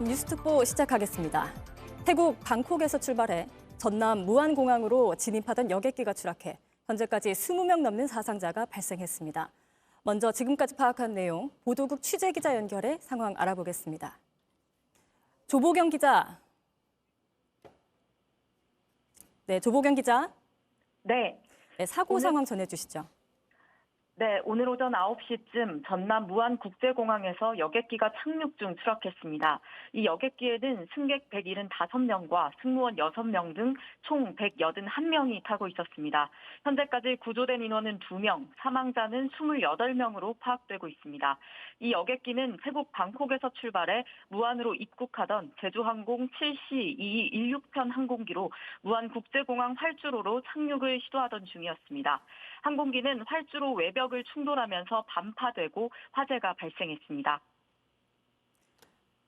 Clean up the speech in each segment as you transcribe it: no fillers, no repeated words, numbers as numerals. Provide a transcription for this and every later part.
뉴스특보 시작하겠습니다. 태국 방콕에서 출발해 전남 무안공항으로 진입하던 여객기가 추락해 현재까지 20명 넘는 사상자가 발생했습니다. 먼저 지금까지 파악한 내용, 보도국 취재기자 연결해 상황 알아보겠습니다. 조보경 기자. 네, 조보경 기자. 네. 사고 상황 전해주시죠. 네, 오늘 오전 9시쯤 전남 무안국제공항에서 여객기가 착륙 중 추락했습니다. 이 여객기에는 승객 175명과 승무원 6명 등 총 181명이 타고 있었습니다. 현재까지 구조된 인원은 2명, 사망자는 28명으로 파악되고 있습니다. 이 여객기는 태국 방콕에서 출발해 무안으로 입국하던 제주항공 7C2216편 항공기로 무안국제공항 활주로로 착륙을 시도하던 중이었습니다. 항공기는 활주로 외벽을 충돌하면서 반파되고 화재가 발생했습니다.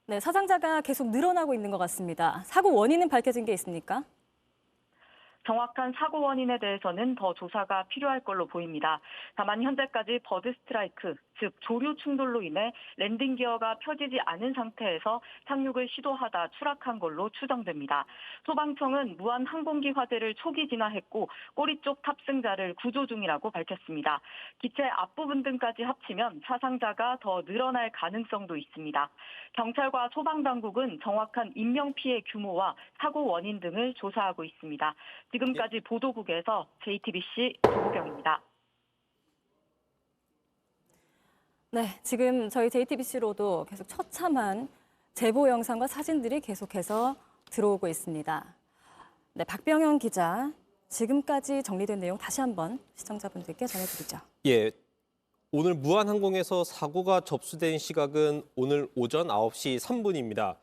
네, 사상자가 계속 늘어나고 있는 것 같습니다. 사고 원인은 밝혀진 게 있습니까? 정확한 사고 원인에 대해서는 더 조사가 필요할 걸로 보입니다. 다만 현재까지 버드 스트라이크, 즉 조류 충돌로 인해 랜딩 기어가 펴지지 않은 상태에서 착륙을 시도하다 추락한 걸로 추정됩니다. 소방청은 무안 항공기 화재를 초기 진화했고 꼬리 쪽 탑승자를 구조 중이라고 밝혔습니다. 기체 앞부분 등까지 합치면 사상자가 더 늘어날 가능성도 있습니다. 경찰과 소방당국은 정확한 인명피해 규모와 사고 원인 등을 조사하고 있습니다. 지금까지 보도국에서 JTBC 조보경입니다. 네, 지금 저희 JTBC로도 계속 처참한 제보 영상과 사진들이 계속해서 들어오고 있습니다. 네, 박병현 기자, 지금까지 정리된 내용 다시 한번 시청자분들께 전해드리죠. 예, 오늘 무안항공에서 사고가 접수된 시각은 오늘 오전 9시 3분입니다.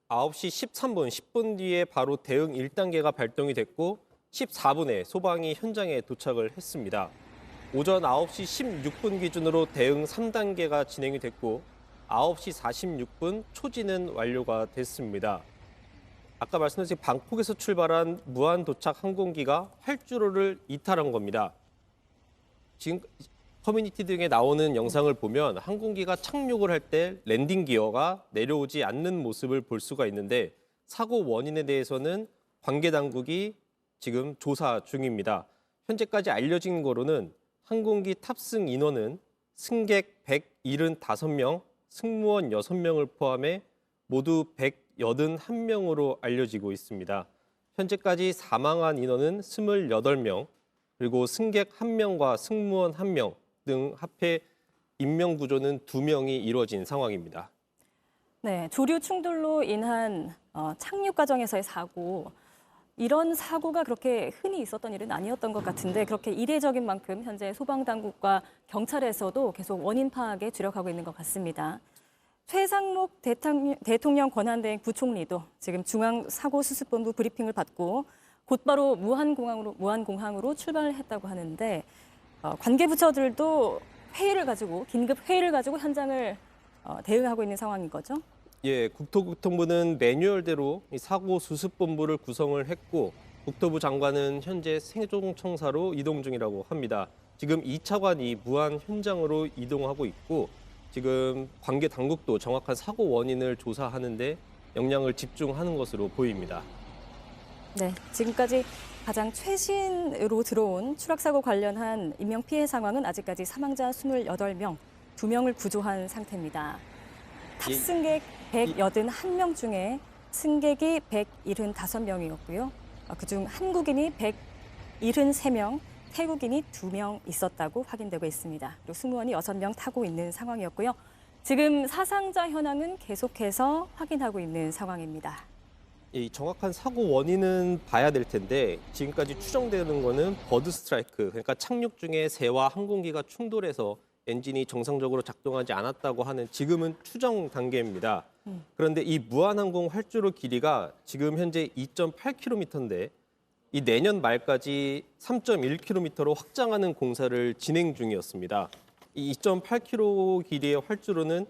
9시 13분, 10분 뒤에 바로 대응 1단계가 발동이 됐고 14분에 소방이 현장에 도착을 했습니다. 오전 9시 16분 기준으로 대응 3단계가 진행이 됐고 9시 46분 초지는 완료가 됐습니다. 아까 말씀드린 방콕에서 출발한 무안 도착 항공기가 활주로를 이탈한 겁니다. 지금 커뮤니티 등에 나오는 영상을 보면 항공기가 착륙을 할 때 랜딩 기어가 내려오지 않는 모습을 볼 수가 있는데 사고 원인에 대해서는 관계 당국이 지금 조사 중입니다. 현재까지 알려진 거로는 항공기 탑승 인원은 승객 175명, 승무원 6명을 포함해 모두 181명으로 알려지고 있습니다. 현재까지 사망한 인원은 28명, 그리고 승객 1명과 승무원 1명 등 합해 인명 구조는 2명이 이루어진 상황입니다. 네, 조류 충돌로 인한 착륙 과정에서의 사고, 이런 사고가 그렇게 흔히 있었던 일은 아니었던 것 같은데 그렇게 이례적인 만큼 현재 소방당국과 경찰에서도 계속 원인 파악에 주력하고 있는 것 같습니다. 최상목 대통령 권한대행 부총리도 지금 중앙사고수습본부 브리핑을 받고 곧바로 무안공항으로 출발을 했다고 하는데 관계 부처들도 긴급 회의를 가지고 현장을 대응하고 있는 상황인 거죠? 예, 국토교통부는 매뉴얼대로 사고 수습본부를 구성을 했고 국토부 장관은 현재 세종청사로 이동 중이라고 합니다. 지금 2차관이 무안 현장으로 이동하고 있고 지금 관계 당국도 정확한 사고 원인을 조사하는 데 역량을 집중하는 것으로 보입니다. 네, 지금까지 가장 최신으로 들어온 추락사고 관련한 인명피해 상황은 아직까지 사망자 28명, 2명을 구조한 상태입니다. 탑승객 181명 중에 승객이 175명이었고요. 그중 한국인이 173명, 태국인이 2명 있었다고 확인되고 있습니다. 그리고 승무원이 6명 타고 있는 상황이었고요. 지금 사상자 현황은 계속해서 확인하고 있는 상황입니다. 이 정확한 사고 원인은 봐야 될 텐데 지금까지 추정되는 거는 버드 스트라이크, 그러니까 착륙 중에 새와 항공기가 충돌해서 엔진이 정상적으로 작동하지 않았다고 하는 지금은 추정 단계입니다. 그런데 이 무안항공 활주로 길이가 지금 현재 2.8km인데 이 내년 말까지 3.1km로 확장하는 공사를 진행 중이었습니다. 이 2.8km 길이의 활주로는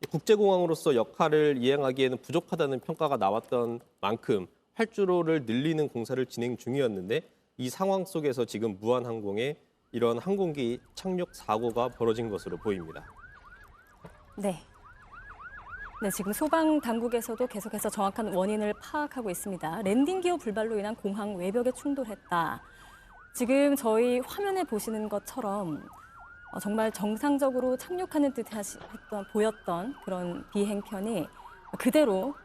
국제공항으로서 역할을 이행하기에는 부족하다는 평가가 나왔던 만큼 활주로를 늘리는 공사를 진행 중이었는데 이 상황 속에서 지금 무안항공에 이런 항공기 착륙 사고가 벌어진 것으로 보입니다. 네. 네, 지금 소방 당국에서도 계속해서 정확한 원인을 파악하고 있습니다. 랜딩 기어 불발로 인한 공항 외벽에 충돌했다. 지금 저희 화면에 보시는 것처럼 정말 정상적으로 착륙하는 듯 보였던 그런 비행편이 그대로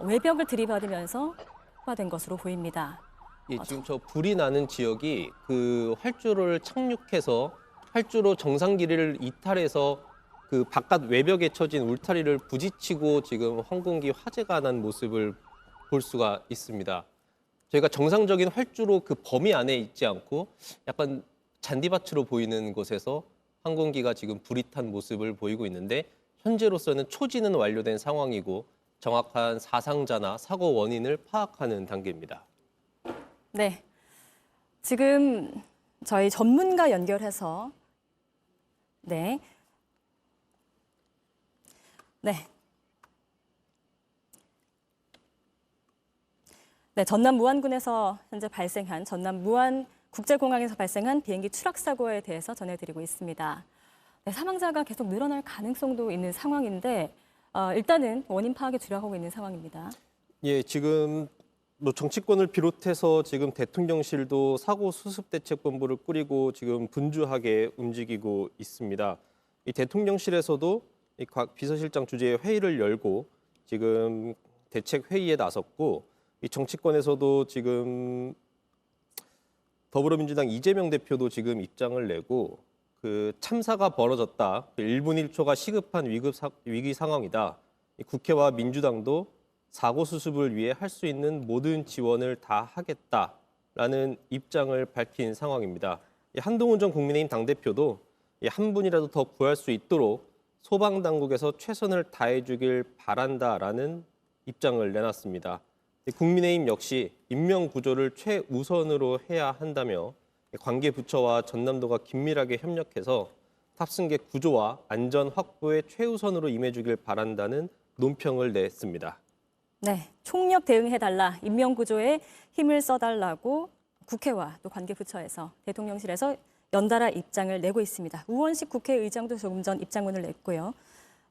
외벽을 들이받으면서 폭파된 것으로 보입니다. 예, 지금 저 불이 나는 지역이 그 활주로를 착륙해서 활주로 정상 길이를 이탈해서 그 바깥 외벽에 처진 울타리를 부딪히고 지금 항공기 화재가 난 모습을 볼 수가 있습니다. 저희가 정상적인 활주로 그 범위 안에 있지 않고 약간 잔디밭으로 보이는 곳에서 항공기가 지금 불이 탄 모습을 보이고 있는데 현재로서는 초지는 완료된 상황이고 정확한 사상자나 사고 원인을 파악하는 단계입니다. 네, 지금 저희 전문가 연결해서 네, 전남 무안군에서 현재 발생한 전남 무안 국제공항에서 발생한 비행기 추락 사고에 대해서 전해드리고 있습니다. 네, 사망자가 계속 늘어날 가능성도 있는 상황인데 일단은 원인 파악에 주력하고 있는 상황입니다. 예, 지금 뭐 정치권을 비롯해서 지금 대통령실도 사고 수습 대책본부를 꾸리고 지금 분주하게 움직이고 있습니다. 이 대통령실에서도 이 곽 비서실장 주재의 회의를 열고 지금 대책 회의에 나섰고 이 정치권에서도 지금 더불어민주당 이재명 대표도 지금 입장을 내고 그 참사가 벌어졌다. 1분 1초가 시급한 위기 상황이다. 국회와 민주당도 사고 수습을 위해 할 수 있는 모든 지원을 다 하겠다라는 입장을 밝힌 상황입니다. 한동훈 전 국민의힘 당대표도 한 분이라도 더 구할 수 있도록 소방당국에서 최선을 다해주길 바란다라는 입장을 내놨습니다. 국민의힘 역시 인명구조를 최우선으로 해야 한다며 관계 부처와 전남도가 긴밀하게 협력해서 탑승객 구조와 안전 확보에 최우선으로 임해주길 바란다는 논평을 냈습니다. 네, 총력 대응해달라, 인명구조에 힘을 써달라고 국회와 또 관계부처에서 대통령실에서 연달아 입장을 내고 있습니다. 우원식 국회의장도 조금 전 입장문을 냈고요.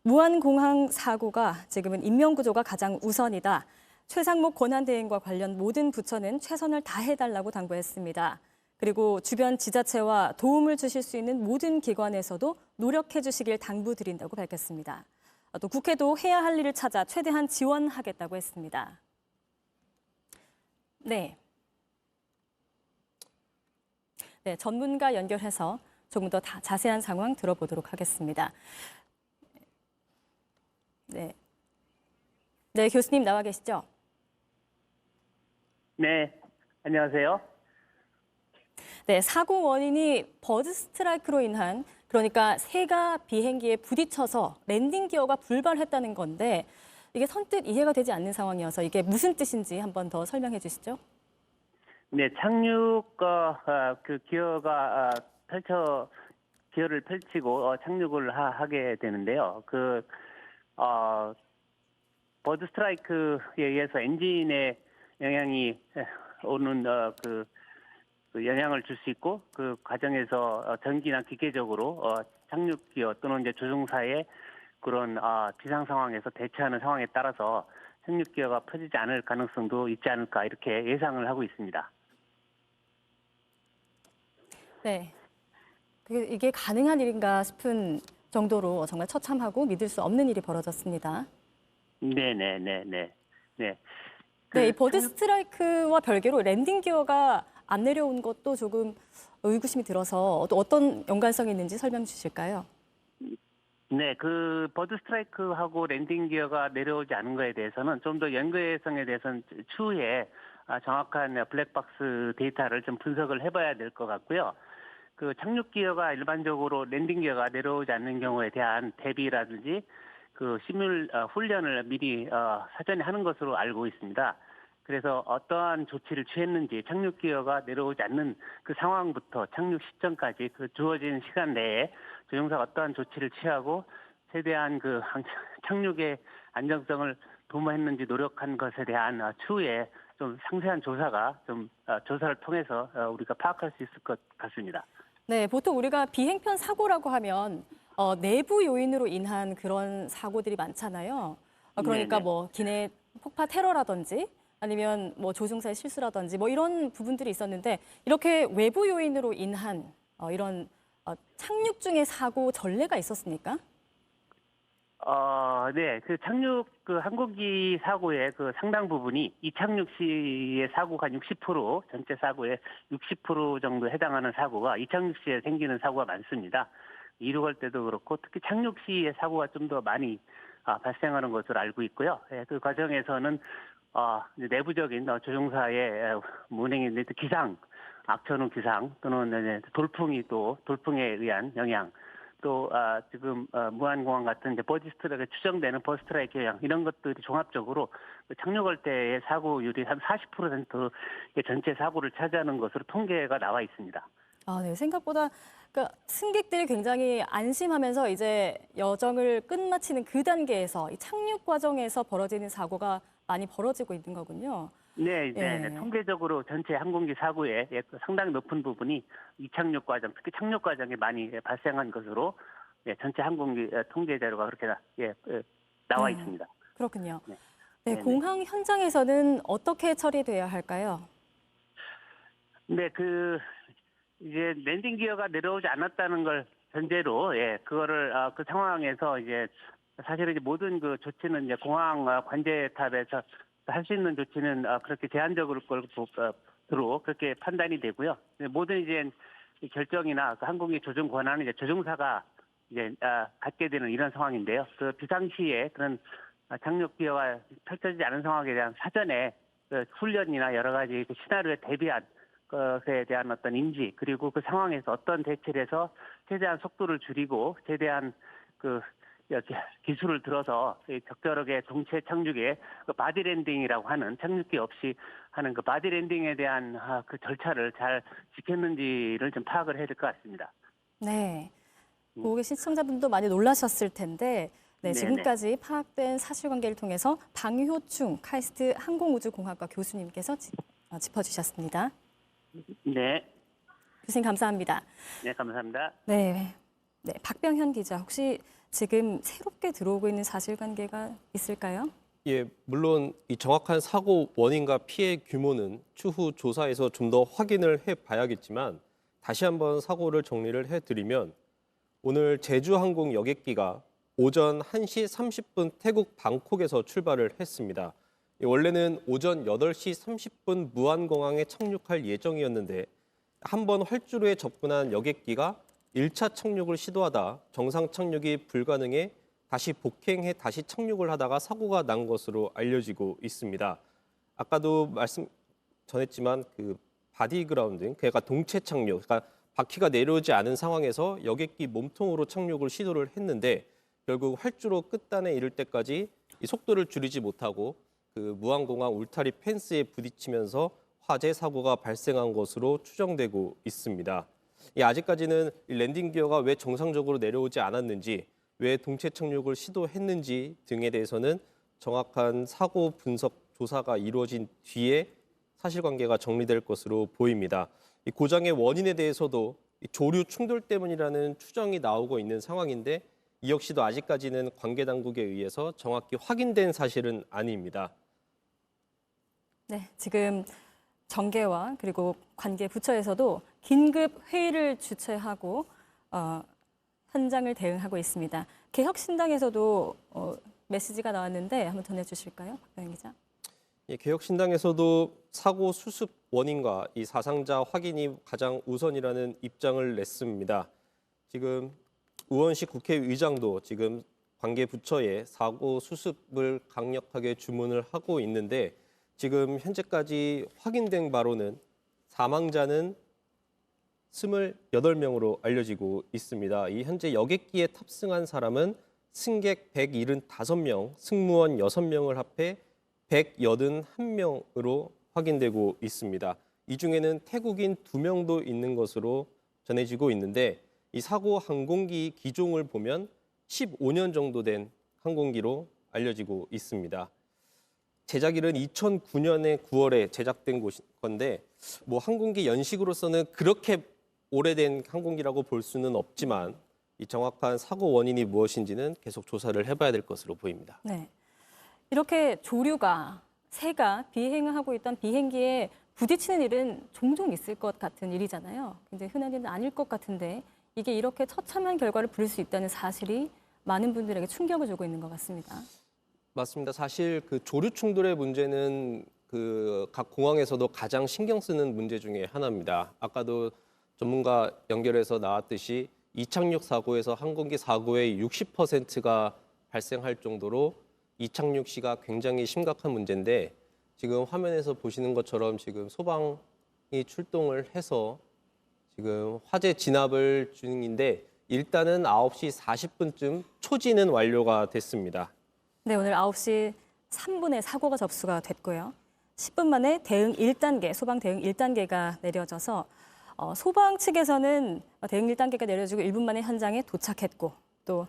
무안공항 사고가 지금은 인명구조가 가장 우선이다. 최상목 권한대행과 관련 모든 부처는 최선을 다해달라고 당부했습니다. 그리고 주변 지자체와 도움을 주실 수 있는 모든 기관에서도 노력해 주시길 당부드린다고 밝혔습니다. 또 국회도 해야 할 일을 찾아 최대한 지원하겠다고 했습니다. 네, 전문가 연결해서 조금 더 자세한 상황 들어보도록 하겠습니다. 네, 교수님 나와 계시죠? 네, 안녕하세요. 네, 사고 원인이 버드 스트라이크로 인한 그러니까 새가 비행기에 부딪혀서 랜딩 기어가 불발했다는 건데 이게 선뜻 이해가 되지 않는 상황이어서 이게 무슨 뜻인지 한번 더 설명해 주시죠. 네, 착륙과 그 기어가 기어를 펼치고 착륙을 하게 되는데요. 버드 스트라이크에 의해서 엔진에 영향이 오는 그 영향을 줄 수 있고 그 과정에서 전기나 기계적으로 착륙 기어 또는 이제 조종사의 그런 비상 상황에서 대처하는 상황에 따라서 착륙 기어가 펴지지 않을 가능성도 있지 않을까 이렇게 예상을 하고 있습니다. 네, 이게 가능한 일인가 싶은 정도로 정말 처참하고 믿을 수 없는 일이 벌어졌습니다. 네. 네, 이 버드 스트라이크와 별개로 랜딩 기어가 안 내려온 것도 조금 의구심이 들어서 또 어떤 연관성이 있는지 설명 주실까요? 네, 그 버드 스트라이크하고 랜딩 기어가 내려오지 않은 거에 대해서는 좀 더 연계성에 대해서는 추후에 정확한 블랙박스 데이터를 좀 분석을 해봐야 될 것 같고요. 그 착륙 기어가 일반적으로 랜딩 기어가 내려오지 않는 경우에 대한 대비라든지 그 훈련을 미리 사전에 하는 것으로 알고 있습니다. 그래서 어떠한 조치를 취했는지 착륙 기어가 내려오지 않는 그 상황부터 착륙 시점까지 그 주어진 시간 내에 조종사가 어떠한 조치를 취하고 최대한 그 착륙의 안정성을 도모했는지 노력한 것에 대한 추후에 좀 상세한 조사를 통해서 우리가 파악할 수 있을 것 같습니다. 네, 보통 우리가 비행편 사고라고 하면 내부 요인으로 인한 그런 사고들이 많잖아요. 그러니까 네네. 뭐 기내 폭파 테러라든지 아니면 뭐 조종사의 실수라든지 뭐 이런 부분들이 있었는데 이렇게 외부 요인으로 인한 이런 착륙 중에 사고 전례가 있었습니까? 네. 그 착륙 그 항공기 사고의 그 상당 부분이 이착륙 시의 사고가 60% 전체 사고의 60% 정도 해당하는 사고가 이착륙 시에 생기는 사고가 많습니다. 이륙할 때도 그렇고 특히 착륙 시의 사고가 좀 더 많이 발생하는 것으로 알고 있고요. 예, 그 과정에서는 이제 내부적인 조종사의 운행의 기상, 악천후 기상 또는 이제 돌풍에 의한 영향 또 지금 무안공항 같은 이제 버디스트라이크 추정되는 버스트라이크 영향 이런 것들이 종합적으로 그 착륙할 때의 사고율이 한 40%의 전체 사고를 차지하는 것으로 통계가 나와 있습니다. 네. 생각보다 그러니까 승객들이 굉장히 안심하면서 이제 여정을 끝마치는 그 단계에서 이 착륙 과정에서 벌어지는 사고가 많이 벌어지고 있는 거군요. 네, 예. 네. 통계적으로 전체 항공기 사고의 그 상당히 높은 부분이 이착륙 과정, 특히 착륙 과정에 많이 발생한 것으로 전체 항공기 통계 자료가 그렇게 나와 네. 있습니다. 그렇군요. 네. 네, 네네. 공항 현장에서는 어떻게 처리돼야 할까요? 네, 이제 랜딩 기어가 내려오지 않았다는 걸 전제로 그거를 그 상황에서 이제 사실은 이제 모든 그 조치는 이제 공항 관제탑에서 할 수 있는 조치는 그렇게 제한적으로 그렇게 판단이 되고요. 모든 이제 결정이나 그 항공기 조종 권한은 이제 조종사가 이제 갖게 되는 이런 상황인데요. 그 비상시에 그런 착륙 기어가 펼쳐지지 않은 상황에 대한 사전에 그 훈련이나 여러 가지 그 시나리오에 대비한 것에 대한 어떤 인지 그리고 그 상황에서 어떤 대처를 해서 최대한 속도를 줄이고 최대한 그 기술을 들어서 적절하게 동체 착륙에 그 바디랜딩이라고 하는 착륙기 없이 하는 그 바디랜딩에 대한 그 절차를 잘 지켰는지를 좀 파악을 해야 될 것 같습니다. 네. 보고 계신 시청자분도 많이 놀라셨을 텐데 네, 네네. 지금까지 파악된 사실관계를 통해서 방효충 카이스트 항공우주공학과 교수님께서 짚어주셨습니다. 네, 교수님 감사합니다. 네 감사합니다. 네, 박병현 기자 혹시 지금 새롭게 들어오고 있는 사실관계가 있을까요? 예, 물론 이 정확한 사고 원인과 피해 규모는 추후 조사에서 좀 더 확인을 해봐야겠지만 다시 한번 사고를 정리를 해드리면 오늘 제주항공 여객기가 오전 1시 30분 태국 방콕에서 출발을 했습니다. 원래는 오전 8시 30분 무안공항에 착륙할 예정이었는데 한 번 활주로에 접근한 여객기가 1차 착륙을 시도하다 정상 착륙이 불가능해 다시 복행해 다시 착륙을 하다가 사고가 난 것으로 알려지고 있습니다. 아까도 말씀 전했지만 그 바디그라운딩, 그러니까 동체 착륙, 그러니까 바퀴가 내려오지 않은 상황에서 여객기 몸통으로 착륙을 시도를 했는데 결국 활주로 끝단에 이를 때까지 이 속도를 줄이지 못하고 그 무안공항 울타리 펜스에 부딪히면서 화재 사고가 발생한 것으로 추정되고 있습니다. 아직까지는 랜딩 기어가 왜 정상적으로 내려오지 않았는지, 왜 동체 착륙을 시도했는지 등에 대해서는 정확한 사고 분석 조사가 이루어진 뒤에 사실관계가 정리될 것으로 보입니다. 이 고장의 원인에 대해서도 조류 충돌 때문이라는 추정이 나오고 있는 상황인데 이 역시도 아직까지는 관계 당국에 의해서 정확히 확인된 사실은 아닙니다. 네, 지금 정계와 그리고 관계 부처에서도 긴급 회의를 주최하고 현장을 대응하고 있습니다. 개혁신당에서도 메시지가 나왔는데 한번 전해주실까요, 박병현 기자? 예, 개혁신당에서도 사고 수습 원인과 이 사상자 확인이 가장 우선이라는 입장을 냈습니다. 지금 우원식 국회의장도 지금 관계 부처에 사고 수습을 강력하게 주문을 하고 있는데 지금 현재까지 확인된 바로는 사망자는 28명으로 알려지고 있습니다. 이 현재 여객기에 탑승한 사람은 승객 175명, 승무원 6명을 합해 181명으로 확인되고 있습니다. 이 중에는 태국인 2명도 있는 것으로 전해지고 있는데 이 사고 항공기 기종을 보면 15년 정도 된 항공기로 알려지고 있습니다. 제작일은 2009년의 9월에 제작된 건데 뭐 항공기 연식으로서는 그렇게 오래된 항공기라고 볼 수는 없지만 이 정확한 사고 원인이 무엇인지는 계속 조사를 해봐야 될 것으로 보입니다. 네. 이렇게 조류가 새가 비행을 하고 있던 비행기에 부딪히는 일은 종종 있을 것 같은 일이잖아요. 굉장히 흔한 일은 아닐 것 같은데 이게 이렇게 처참한 결과를 부를 수 있다는 사실이 많은 분들에게 충격을 주고 있는 것 같습니다. 맞습니다. 사실 그 조류 충돌의 문제는 그 각 공항에서도 가장 신경 쓰는 문제 중에 하나입니다. 아까도 전문가 연결해서 나왔듯이 이착륙 사고에서 항공기 사고의 60%가 발생할 정도로 이착륙 시가 굉장히 심각한 문제인데 지금 화면에서 보시는 것처럼 지금 소방이 출동을 해서 지금 화재 진압을 중인데 일단은 9시 40분쯤 초지는 완료가 됐습니다. 네, 오늘 9시 3분에 사고가 접수가 됐고요. 10분 만에 대응 1단계, 소방 대응 1단계가 내려져서 소방 측에서는 대응 1단계가 내려지고 1분 만에 현장에 도착했고 또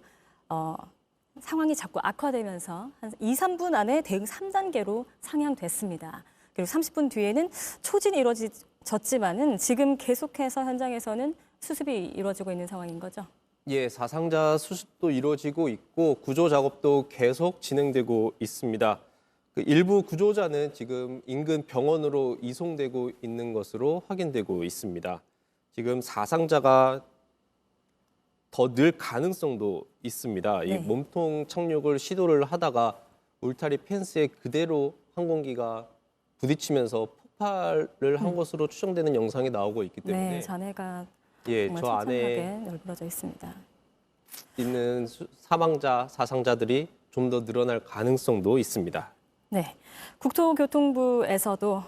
상황이 자꾸 악화되면서 한 2, 3분 안에 대응 3단계로 상향됐습니다. 그리고 30분 뒤에는 초진이 이루어졌지만은 지금 계속해서 현장에서는 수습이 이루어지고 있는 상황인 거죠. 예, 사상자 수습도 이루어지고 있고 구조 작업도 계속 진행되고 있습니다. 그 일부 구조자는 지금 인근 병원으로 이송되고 있는 것으로 확인되고 있습니다. 지금 사상자가 더 늘 가능성도 있습니다. 이 네. 몸통 착륙을 시도를 하다가 울타리 펜스에 그대로 항공기가 부딪히면서 폭발을 한 것으로 추정되는 영상이 나오고 있기 때문에 네, 잔해가 예, 정말 저 안에 처참하게 널브러져 있습니다. 있는 사망자, 사상자들이 좀 더 늘어날 가능성도 있습니다. 네, 국토교통부에서도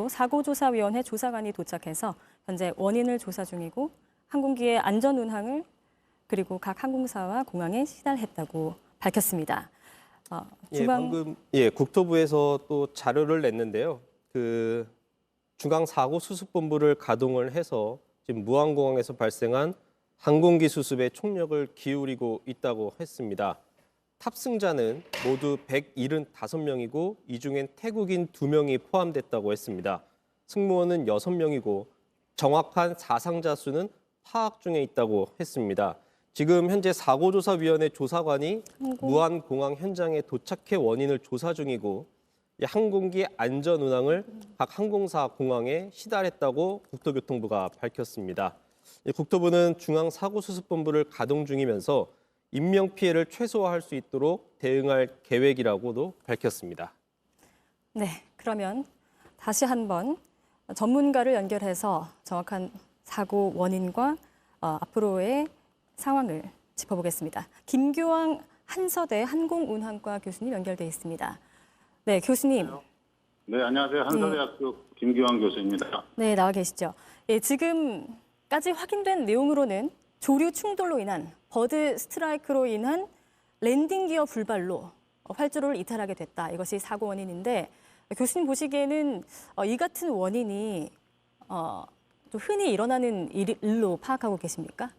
사고조사위원회 조사관이 도착해서 현재 원인을 조사 중이고 항공기의 안전 운항을 그리고 각 항공사와 공항에 시달했다고 밝혔습니다. 방금 국토부에서 또 자료를 냈는데요. 그 중앙사고수습본부를 가동을 해서 지금 무안공항에서 발생한 항공기 수습에 총력을 기울이고 있다고 했습니다. 탑승자는 모두 175명이고 이 중엔 태국인 2명이 포함됐다고 했습니다. 승무원은 6명이고 정확한 사상자 수는 파악 중에 있다고 했습니다. 지금 현재 사고조사위원회 조사관이 무안공항 현장에 도착해 원인을 조사 중이고 이 항공기 안전 운항을 각 항공사 공항에 시달했다고 국토교통부가 밝혔습니다. 국토부는 중앙사고수습본부를 가동 중이면서 인명피해를 최소화할 수 있도록 대응할 계획이라고도 밝혔습니다. 네, 그러면 다시 한번 전문가를 연결해서 정확한 사고 원인과 앞으로의 상황을 짚어보겠습니다. 김교황 한서대 항공운항과 교수님 연결돼 있습니다. 네, 교수님. 네, 안녕하세요. 한서대학교 김기환 교수입니다. 네, 나와 계시죠. 예, 지금까지 확인된 내용으로는 조류 충돌로 인한 버드 스트라이크로 인한 랜딩 기어 불발로 활주로를 이탈하게 됐다. 이것이 사고 원인인데 교수님 보시기에는 이 같은 원인이 좀 흔히 일어나는 일로 파악하고 계십니까?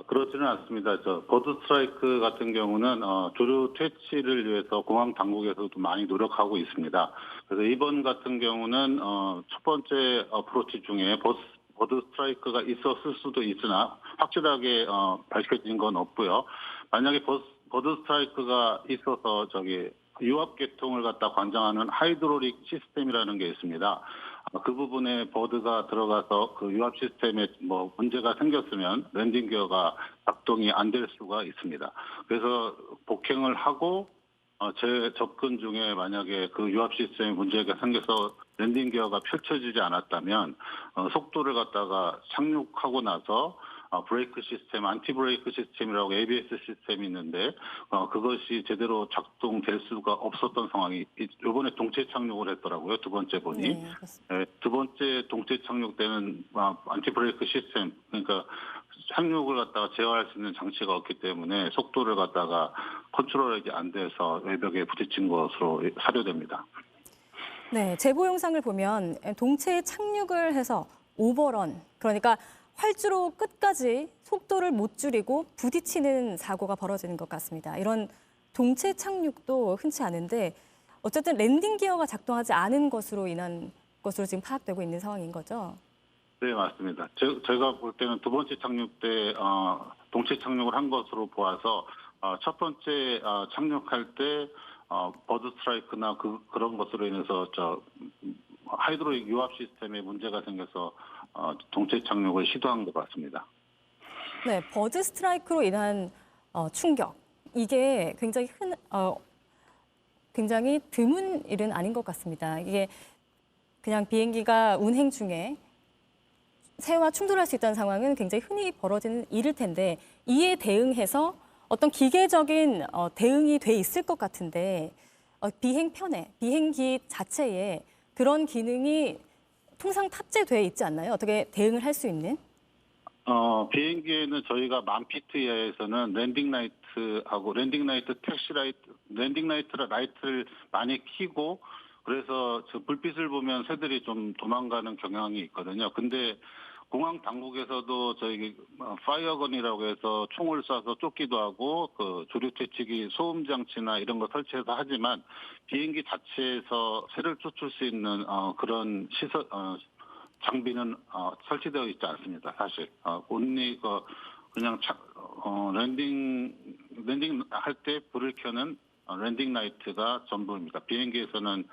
그렇지는 않습니다. 버드 스트라이크 같은 경우는 조류 퇴치를 위해서 공항 당국에서도 많이 노력하고 있습니다. 그래서 이번 같은 경우는 첫 번째 어프로치 중에 버드 스트라이크가 있었을 수도 있으나 확실하게 밝혀진 건 없고요. 만약에 버드 스트라이크가 있어서 유압 계통을 갖다 관장하는 하이드롤릭 시스템이라는 게 있습니다. 그 부분에 버드가 들어가서 그 유압 시스템에 문제가 생겼으면 랜딩 기어가 작동이 안 될 수가 있습니다. 그래서 복행을 하고 재접근 중에 만약에 그 유압 시스템에 문제가 생겨서 랜딩 기어가 펼쳐지지 않았다면 속도를 갖다가 착륙하고 나서 브레이크 시스템, 안티 브레이크 시스템이라고 ABS 시스템이 있는데 그것이 제대로 작동될 수가 없었던 상황이 이번에 동체 착륙을 했더라고요. 두 번째 분이. 네, 두 번째 동체 착륙 때는 안티 브레이크 시스템, 그러니까 착륙을 갖다가 제어할 수 있는 장치가 없기 때문에 속도를 갖다가 컨트롤이 안 돼서 외벽에 부딪힌 것으로 사료됩니다. 네, 제보 영상을 보면 동체에 착륙을 해서 오버런, 그러니까 활주로 끝까지 속도를 못 줄이고 부딪히는 사고가 벌어지는 것 같습니다. 이런 동체 착륙도 흔치 않은데 어쨌든 랜딩 기어가 작동하지 않은 것으로 인한 것으로 지금 파악되고 있는 상황인 거죠? 네, 맞습니다. 제가 볼 때는 두 번째 착륙 때 동체 착륙을 한 것으로 보아서 첫 번째 착륙할 때 버드 스트라이크나 그런 것으로 인해서 하이드로릭 유압 시스템에 문제가 생겨서 동체 착륙을 시도한 것 같습니다. 네, 버드 스트라이크로 인한 충격. 이게 굉장히 드문 일은 아닌 것 같습니다. 이게 그냥 비행기가 운행 중에 새와 충돌할 수 있다는 상황은 굉장히 흔히 벌어지는 일일 텐데 이에 대응해서 어떤 기계적인 대응이 돼 있을 것 같은데 비행기 자체에 그런 기능이 통상 탑재돼 있지 않나요? 어떻게 대응을 할 수 있는? 비행기에는 저희가 10,000피트 이하에서는 랜딩 라이트하고 랜딩 라이트를 많이 켜고 그래서 저 불빛을 보면 새들이 좀 도망가는 경향이 있거든요. 근데 공항 당국에서도 저희 파이어건이라고 해서 총을 쏴서 쫓기도 하고 그 조류 퇴치기 소음 장치나 이런 거 설치해서 하지만 비행기 자체에서 새를 쫓을 수 있는 그런 시설 장비는 설치되어 있지 않습니다. 사실 온리 그냥 랜딩 할 때 불을 켜는 랜딩 라이트가 전부입니다. 비행기에서는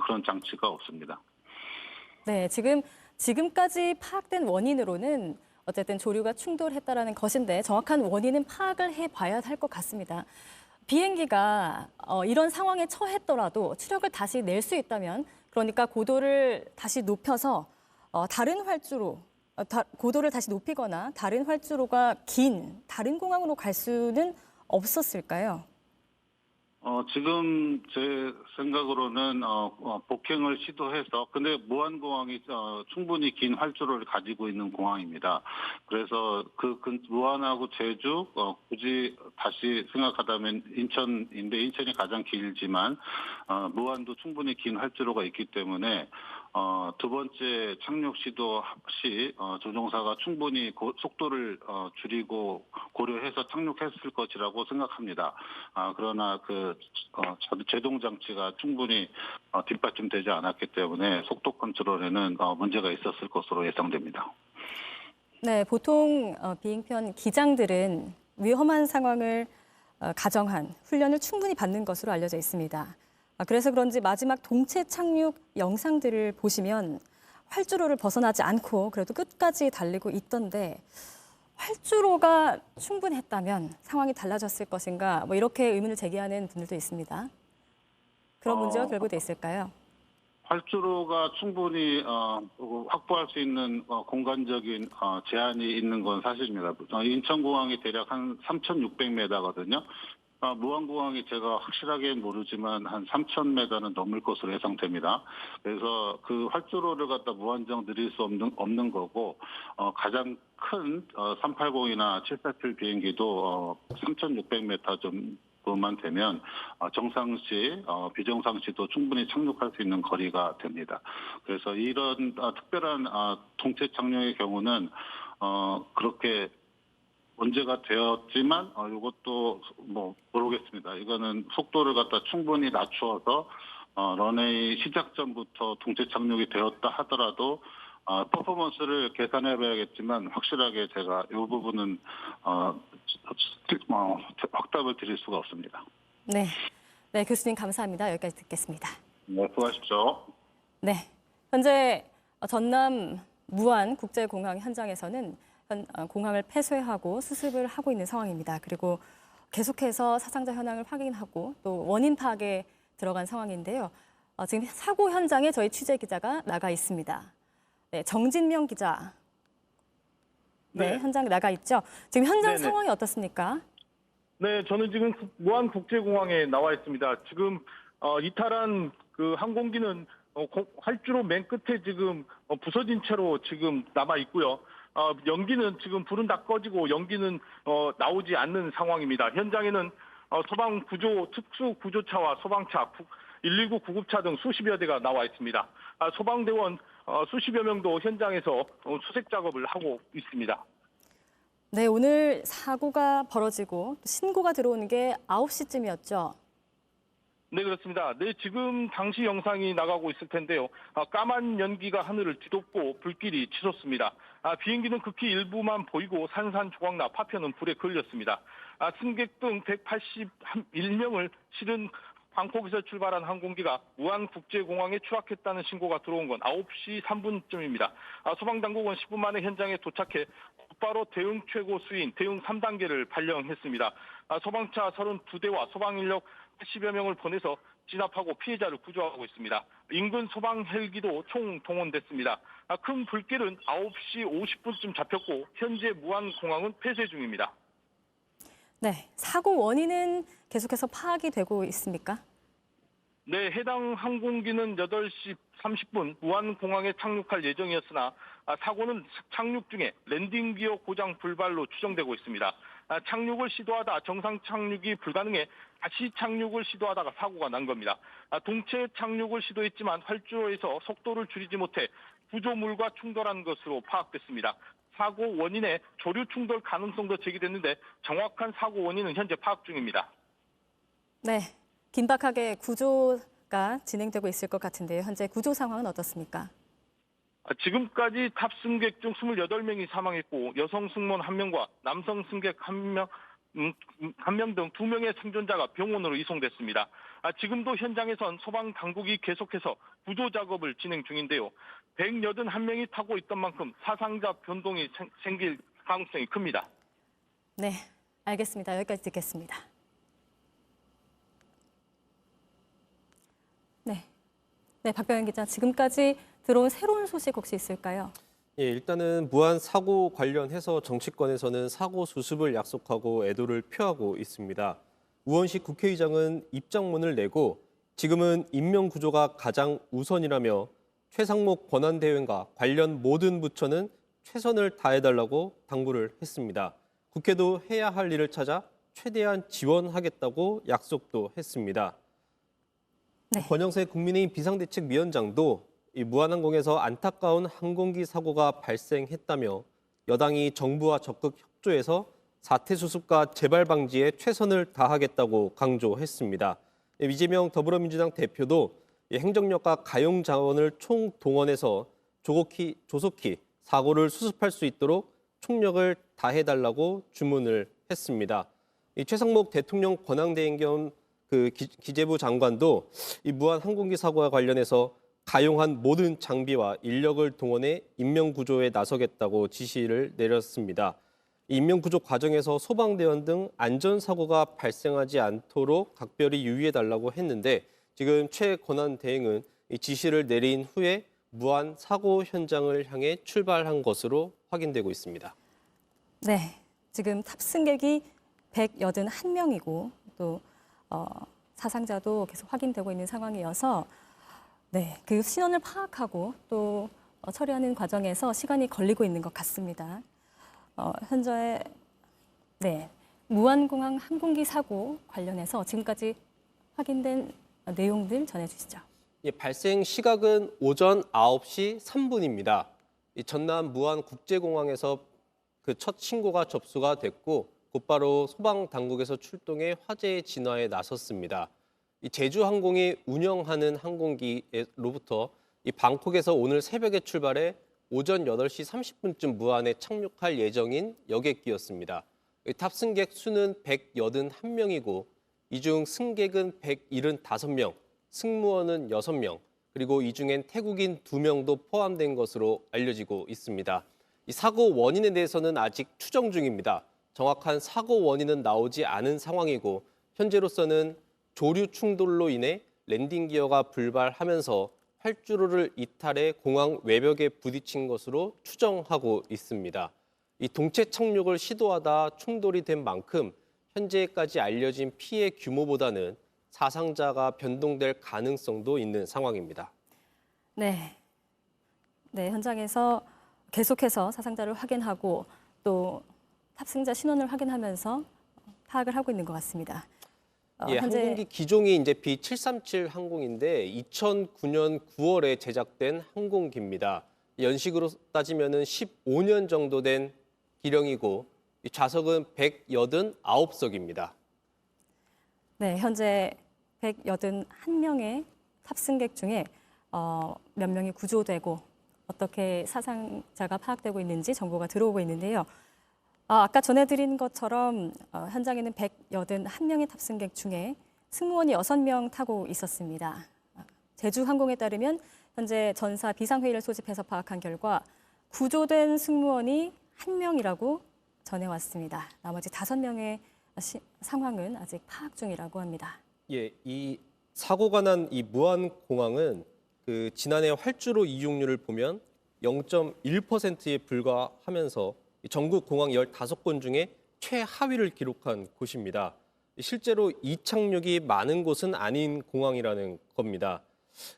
그런 장치가 없습니다. 네, 지금까지 파악된 원인으로는 어쨌든 조류가 충돌했다라는 것인데 정확한 원인은 파악을 해봐야 할 것 같습니다. 비행기가 이런 상황에 처했더라도 추력을 다시 낼 수 있다면 그러니까 고도를 다시 높여서 다른 활주로, 고도를 다시 높이거나 다른 활주로가 긴 다른 공항으로 갈 수는 없었을까요? 지금 제 생각으로는 복행을 시도해서 근데 무안공항이 충분히 긴 활주로를 가지고 있는 공항입니다. 그래서 무안하고 제주 굳이 다시 생각하다면 인천인데 인천이 가장 길지만 무안도 충분히 긴 활주로가 있기 때문에 두 번째 착륙 시도 시 조종사가 충분히 속도를 줄이고 고려해서 착륙했을 것이라고 생각합니다. 그러나 제동 장치가 충분히 뒷받침되지 않았기 때문에 속도 컨트롤에는 문제가 있었을 것으로 예상됩니다. 네, 보통 비행편 기장들은 위험한 상황을 가정한 훈련을 충분히 받는 것으로 알려져 있습니다. 그래서 그런지 마지막 동체 착륙 영상들을 보시면 활주로를 벗어나지 않고 그래도 끝까지 달리고 있던데 활주로가 충분했다면 상황이 달라졌을 것인가 뭐 이렇게 의문을 제기하는 분들도 있습니다. 그런 문제가 결부돼 있을까요? 활주로가 충분히 확보할 수 있는 공간적인 제한이 있는 건 사실입니다. 인천공항이 대략 한 3,600m거든요. 무안공항이 제가 확실하게 모르지만 한 3,000m는 넘을 것으로 예상됩니다. 그래서 그 활주로를 갖다 무한정 늘릴 수 없는 거고 가장 큰 380이나 747 비행기도 3,600m 정도만 되면 정상시, 비정상시도 충분히 착륙할 수 있는 거리가 됩니다. 그래서 이런 특별한 동체 착륙의 경우는 그렇게 문제가 되었지만 이것도 뭐 모르겠습니다. 이거는 속도를 갖다 충분히 낮추어서 런웨이 시작 전부터 동체 착륙이 되었다 하더라도 퍼포먼스를 계산해봐야겠지만 확실하게 제가 이 부분은 확답을 드릴 수가 없습니다. 네, 네 교수님 감사합니다. 여기까지 듣겠습니다. 네, 수고하십시오. 네, 현재 전남 무안 국제공항 현장에서는 공항을 폐쇄하고 수습을 하고 있는 상황입니다. 그리고 계속해서 사상자 현황을 확인하고 또 원인 파악에 들어간 상황인데요. 지금 사고 현장에 저희 취재 기자가 나가 있습니다. 네, 정진명 기자. 네, 현장에 나가 있죠. 지금 현장 네네. 상황이 어떻습니까? 네, 저는 지금 무안국제공항에 나와 있습니다. 지금 이탈한 그 항공기는 활주로 맨 끝에 지금 부서진 채로 지금 남아 있고요. 연기는 지금 불은 다 꺼지고 연기는 나오지 않는 상황입니다. 현장에는 소방구조 특수구조차와 소방차, 119 구급차 등 수십여 대가 나와 있습니다. 소방대원 수십여 명도 현장에서 수색 작업을 하고 있습니다. 네, 오늘 사고가 벌어지고 신고가 들어오는 게 9시쯤이었죠. 네, 그렇습니다. 네, 지금 당시 영상이 나가고 있을 텐데요. 까만 연기가 하늘을 뒤덮고 불길이 치솟습니다. 비행기는 극히 일부만 보이고 산산조각나 파편은 불에 걸렸습니다. 승객 등 181명을 실은 방콕에서 출발한 항공기가 우한국제공항에 추락했다는 신고가 들어온 건 9시 3분쯤입니다. 소방당국은 10분 만에 현장에 도착해 곧바로 대응 최고 수위인 대응 3단계를 발령했습니다. 소방차 32대와 소방인력 80여 명을 보내서 진압하고 피해자를 구조하고 있습니다. 인근 소방 헬기도 총 동원됐습니다. 큰 불길은 9시 50분쯤 잡혔고 현재 무안공항은 폐쇄 중입니다. 네, 사고 원인은 계속해서 파악이 되고 있습니까? 네, 해당 항공기는 8시 30분 무안공항에 착륙할 예정이었으나 사고는 착륙 중에 랜딩 기어 고장 불발로 추정되고 있습니다. 착륙을 시도하다 정상 착륙이 불가능해 다시 착륙을 시도하다가 사고가 난 겁니다. 동체 착륙을 시도했지만 활주로에서 속도를 줄이지 못해 구조물과 충돌한 것으로 파악됐습니다. 사고 원인에 조류 충돌 가능성도 제기됐는데 정확한 사고 원인은 현재 파악 중입니다. 네, 긴박하게 구조가 진행되고 있을 것 같은데요. 현재 구조 상황은 어떻습니까? 지금까지 탑승객 중 28명이 사망했고 여성 승무원 1명과 남성 승객 1명 등 2명의 생존자가 병원으로 이송됐습니다. 지금도 현장에선 소방 당국이 계속해서 구조 작업을 진행 중인데요. 181명이 타고 있던 만큼 사상자 변동이 생길 가능성이 큽니다. 네, 알겠습니다. 여기까지 듣겠습니다. 네, 박병현 기자, 지금까지 들어온 새로운 소식 혹시 있을까요? 예, 일단은 무한 사고 관련해서 정치권에서는 사고 수습을 약속하고 애도를 표하고 있습니다. 우원식 국회의장은 입장문을 내고 지금은 인명구조가 가장 우선이라며 최상목 권한대행과 관련 모든 부처는 최선을 다해달라고 당부를 했습니다. 국회도 해야 할 일을 찾아 최대한 지원하겠다고 약속도 했습니다. 네. 권영세 국민의힘 비상대책위원장도 이 무한항공에서 안타까운 항공기 사고가 발생했다며 여당이 정부와 적극 협조해서 사태 수습과 재발 방지에 최선을 다하겠다고 강조했습니다. 이재명 더불어민주당 대표도 행정력과 가용 자원을 총동원해서 조속히 사고를 수습할 수 있도록 총력을 다해달라고 주문을 했습니다. 이 최상목 대통령 권한대행 겸 기재부 장관도 이 무한 항공기 사고와 관련해서 가용한 모든 장비와 인력을 동원해 인명구조에 나서겠다고 지시를 내렸습니다. 인명구조 과정에서 소방대원 등 안전사고가 발생하지 않도록 각별히 유의해달라고 했는데 지금 최 권한대행은 이 지시를 내린 후에 무한 사고 현장을 향해 출발한 것으로 확인되고 있습니다. 네, 지금 탑승객이 181명이고 또 사상자도 계속 확인되고 있는 상황이어서 네, 그 신원을 파악하고 또 처리하는 과정에서 시간이 걸리고 있는 것 같습니다. 현재 네, 무안공항 항공기 사고 관련해서 지금까지 확인된 내용들 전해주시죠. 예, 발생 시각은 오전 9시 3분입니다. 전남 무안국제공항에서 그 첫 신고가 접수가 됐고 곧바로 소방당국에서 출동해 화재 진화에 나섰습니다. 이 제주항공이 운영하는 항공기로부터 이 방콕에서 오늘 새벽에 출발해 오전 8시 30분쯤 무안에 착륙할 예정인 여객기였습니다. 탑승객 수는 181명이고 이 중 승객은 175명, 승무원은 6명, 그리고 이 중엔 태국인 2명도 포함된 것으로 알려지고 있습니다. 이 사고 원인에 대해서는 아직 추정 중입니다. 정확한 사고 원인은 나오지 않은 상황이고 현재로서는 조류 충돌로 인해 랜딩 기어가 불발하면서 활주로를 이탈해 공항 외벽에 부딪힌 것으로 추정하고 있습니다. 이 동체 착륙을 시도하다 충돌이 된 만큼 현재까지 알려진 피해 규모보다는 사상자가 변동될 가능성도 있는 상황입니다. 네, 현장에서 계속해서 사상자를 확인하고 또 탑승자 신원을 확인하면서 파악을 하고 있는 것 같습니다. 예, 항공기 기종이 이제 B737 항공인데 2009년 9월에 제작된 항공기입니다. 연식으로 따지면은 15년 정도 된 기령이고 좌석은 189석입니다. 네, 현재 181명의 탑승객 중에 몇 명이 구조되고 어떻게 사상자가 파악되고 있는지 정보가 들어오고 있는데요. 아까 전해드린 것처럼 현장에는 181명의 탑승객 중에 승무원이 6명 타고 있었습니다. 제주항공에 따르면 현재 전사 비상회의를 소집해서 파악한 결과 구조된 승무원이 1명이라고 전해왔습니다. 나머지 5명의 상황은 아직 파악 중이라고 합니다. 예, 이 사고가 난 이 무안공항은 그 지난해 활주로 이용률을 보면 0.1%에 불과하면서 전국 공항 15곳 중에 최하위를 기록한 곳입니다. 실제로 이착륙이 많은 곳은 아닌 공항이라는 겁니다.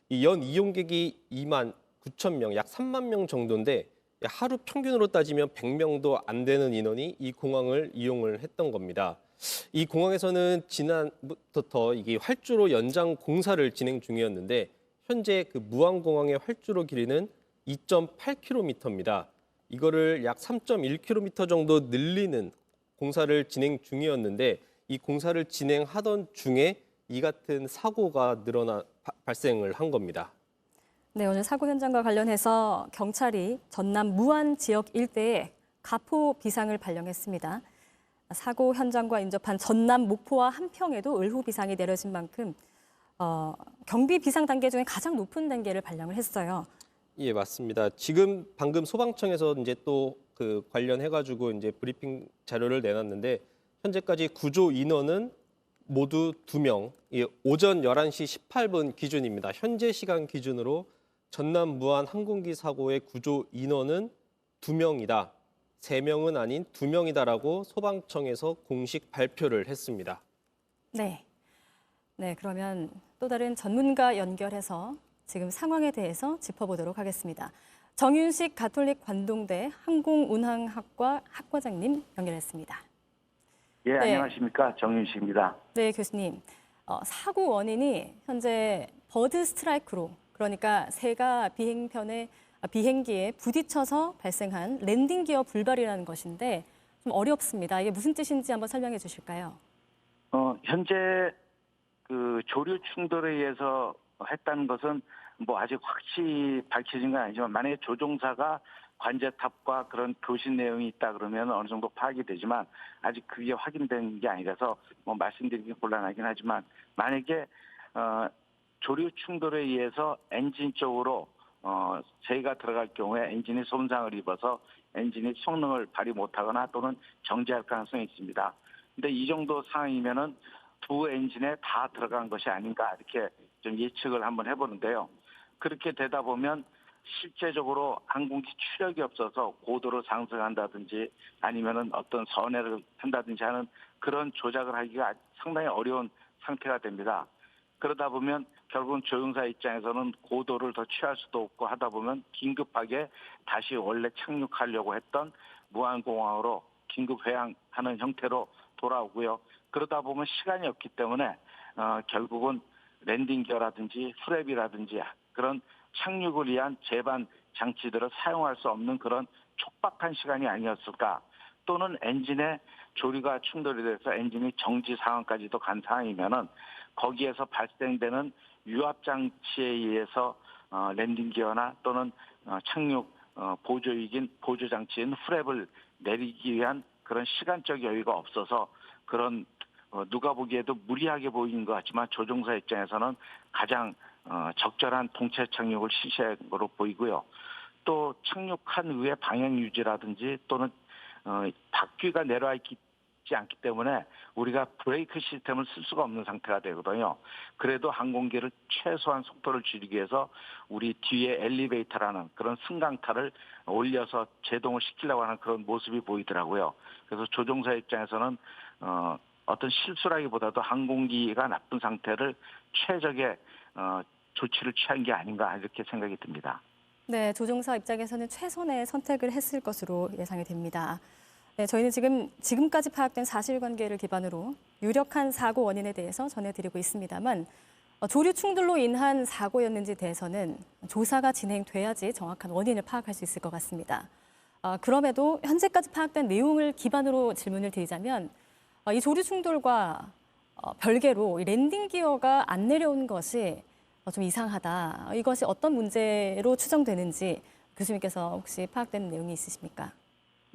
이 연 이용객이 2만 9천 명, 약 3만 명 정도인데 하루 평균으로 따지면 100명도 안 되는 인원이 이 공항을 이용을 했던 겁니다. 이 공항에서는 지난부터 이게 활주로 연장 공사를 진행 중이었는데 현재 그 무안공항의 활주로 길이는 2.8km입니다. 이거를 약 3.1km 정도 늘리는 공사를 진행 중이었는데 이 공사를 진행하던 중에 이 같은 사고가 발생을 한 겁니다. 네, 오늘 사고 현장과 관련해서 경찰이 전남 무안 지역 일대에 가포 비상을 발령했습니다. 사고 현장과 인접한 전남 목포와 함평에도 을후 비상이 내려진 만큼 경비 비상 단계 중에 가장 높은 단계를 발령을 했어요. 예, 맞습니다. 지금 방금 소방청에서 이제 또 그 관련해가지고 이제 브리핑 자료를 내놨는데 현재까지 구조 인원은 모두 2명. 예, 오전 11시 18분 기준입니다. 현재 시간 기준으로 전남 무안 항공기 사고의 구조 인원은 2명이다. 3명은 아닌 2명이다라고 소방청에서 공식 발표를 했습니다. 네, 그러면 또 다른 전문가 연결해서 지금 상황에 대해서 짚어보도록 하겠습니다. 정윤식 가톨릭 관동대 항공운항학과 학과장님 연결했습니다. 예, 네. 안녕하십니까. 정윤식입니다. 네, 교수님. 사고 원인이 현재 버드 스트라이크로, 그러니까 새가 비행기에 부딪혀서 발생한 랜딩 기어 불발이라는 것인데 좀 어렵습니다. 이게 무슨 뜻인지 한번 설명해 주실까요? 현재 그 조류 충돌에 의해서 했다는 것은 뭐 아직 확실히 밝혀진 건 아니지만 만약에 조종사가 관제탑과 그런 교신 내용이 있다 그러면 어느 정도 파악이 되지만 아직 그게 확인된 게 아니라서 뭐 말씀드리기 곤란하긴 하지만 만약에 조류 충돌에 의해서 엔진 쪽으로 제가 들어갈 경우에 엔진이 손상을 입어서 엔진이 성능을 발휘 못하거나 또는 정지할 가능성이 있습니다. 근데 이 정도 상황이면은 두 엔진에 다 들어간 것이 아닌가 이렇게 좀 예측을 한번 해보는데요. 그렇게 되다 보면 실제적으로 항공기 추력이 없어서 고도를 상승한다든지 아니면은 어떤 선회를 한다든지 하는 그런 조작을 하기가 상당히 어려운 상태가 됩니다. 그러다 보면 결국은 조종사 입장에서는 고도를 더 취할 수도 없고 하다 보면 긴급하게 다시 원래 착륙하려고 했던 무안공항으로 긴급 회항하는 형태로 돌아오고요. 그러다 보면 시간이 없기 때문에 결국은 랜딩 기어라든지 프랩이라든지 그런 착륙을 위한 제반 장치들을 사용할 수 없는 그런 촉박한 시간이 아니었을까. 또는 엔진에 조류가 충돌이 돼서 엔진이 정지 상황까지도 간 상황이면은 거기에서 발생되는 유압 장치에 의해서 랜딩 기어나 또는 착륙 보조이긴 보조 장치인 프랩을 내리기 위한 그런 시간적 여유가 없어서 그런 누가 보기에도 무리하게 보이는 것 같지만 조종사 입장에서는 가장 적절한 동체 착륙을 실시한 것으로 보이고요. 또 착륙한 후에 방향 유지라든지 또는 바퀴가 내려와 있지 않기 때문에 우리가 브레이크 시스템을 쓸 수가 없는 상태가 되거든요. 그래도 항공기를 최소한 속도를 줄이기 위해서 우리 뒤에 엘리베이터라는 그런 승강타를 올려서 제동을 시키려고 하는 그런 모습이 보이더라고요. 그래서 조종사 입장에서는 어떤 실수라기보다도 항공기가 나쁜 상태를 최적의 조치를 취한 게 아닌가 이렇게 생각이 듭니다. 네, 조종사 입장에서는 최선의 선택을 했을 것으로 예상이 됩니다. 네, 저희는 지금까지 파악된 사실관계를 기반으로 유력한 사고 원인에 대해서 전해드리고 있습니다만 조류 충돌로 인한 사고였는지 대해서는 조사가 진행돼야지 정확한 원인을 파악할 수 있을 것 같습니다. 그럼에도 현재까지 파악된 내용을 기반으로 질문을 드리자면 이 조류 충돌과 별개로 이 랜딩 기어가 안 내려온 것이 좀 이상하다. 이것이 어떤 문제로 추정되는지 교수님께서 혹시 파악된 내용이 있으십니까?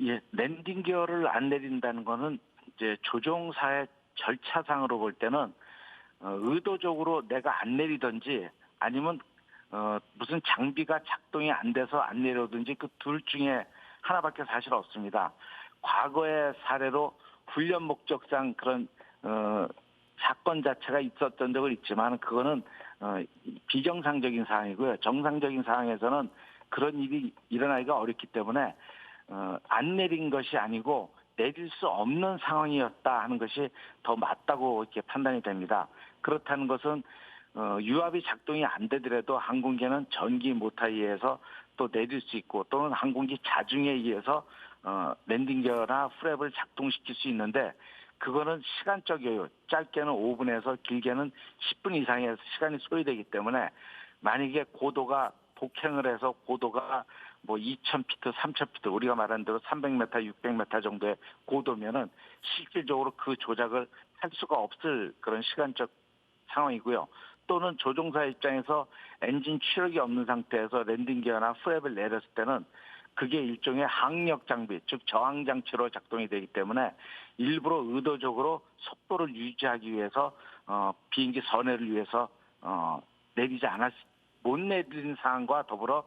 예, 랜딩 기어를 안 내린다는 거는 이제 조종사의 절차상으로 볼 때는 의도적으로 내가 안 내리든지 아니면 무슨 장비가 작동이 안 돼서 안 내려오든지 그 둘 중에 하나밖에 사실 없습니다. 과거의 사례로 훈련 목적상 그런 사건 자체가 있었던 적은 있지만 그거는 비정상적인 상황이고요. 정상적인 상황에서는 그런 일이 일어나기가 어렵기 때문에 안 내린 것이 아니고 내릴 수 없는 상황이었다 하는 것이 더 맞다고 이렇게 판단이 됩니다. 그렇다는 것은 유압이 작동이 안 되더라도 항공기는 전기 모터에 의해서 또 내릴 수 있고 또는 항공기 자중에 의해서 랜딩 기어나 프랩을 작동시킬 수 있는데 그거는 시간적 여유, 짧게는 5분에서 길게는 10분 이상의 시간이 소요되기 때문에 만약에 고도가 폭행을 해서 고도가 뭐 2,000피트, 3,000피트, 우리가 말한 대로 300m, 600m 정도의 고도면은 실질적으로 그 조작을 할 수가 없을 그런 시간적 상황이고요. 또는 조종사 입장에서 엔진 추력이 없는 상태에서 랜딩 기어나 프랩을 내렸을 때는 그게 일종의 항력 장비, 즉 저항 장치로 작동이 되기 때문에 일부러 의도적으로 속도를 유지하기 위해서 비행기 선회를 위해서 못 내리는 상황과 더불어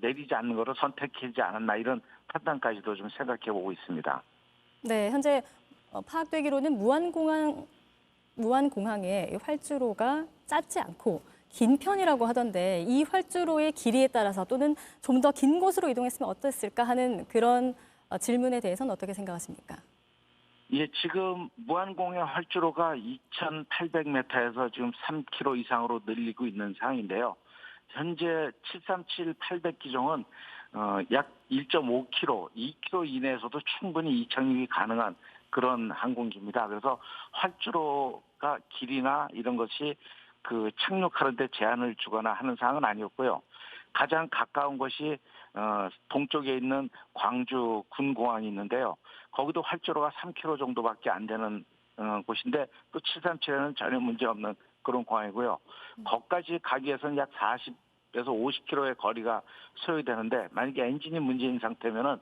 내리지 않는 것을 선택하지 않았나 이런 판단까지도 좀 생각해 보고 있습니다. 네, 현재 파악되기로는 무안공항의 활주로가 짧지 않고 긴 편이라고 하던데 이 활주로의 길이에 따라서 또는 좀 더 긴 곳으로 이동했으면 어땠을까 하는 그런 질문에 대해서는 어떻게 생각하십니까? 예, 지금 무안공의 활주로가 2,800m에서 지금 3km 이상으로 늘리고 있는 상황인데요. 현재 737 800 기종은 약 1.5km, 2km 이내에서도 충분히 이착륙이 가능한 그런 항공기입니다. 그래서 활주로가 길이나 이런 것이 그 착륙하는 데 제한을 주거나 하는 사항은 아니었고요. 가장 가까운 것이 동쪽에 있는 광주 군공항이 있는데요. 거기도 활주로가 3km 정도밖에 안 되는 곳인데 또 737에는 전혀 문제없는 그런 공항이고요. 거기까지 가기 위해서는 약 40에서 50km의 거리가 소요되는데 만약에 엔진이 문제인 상태면은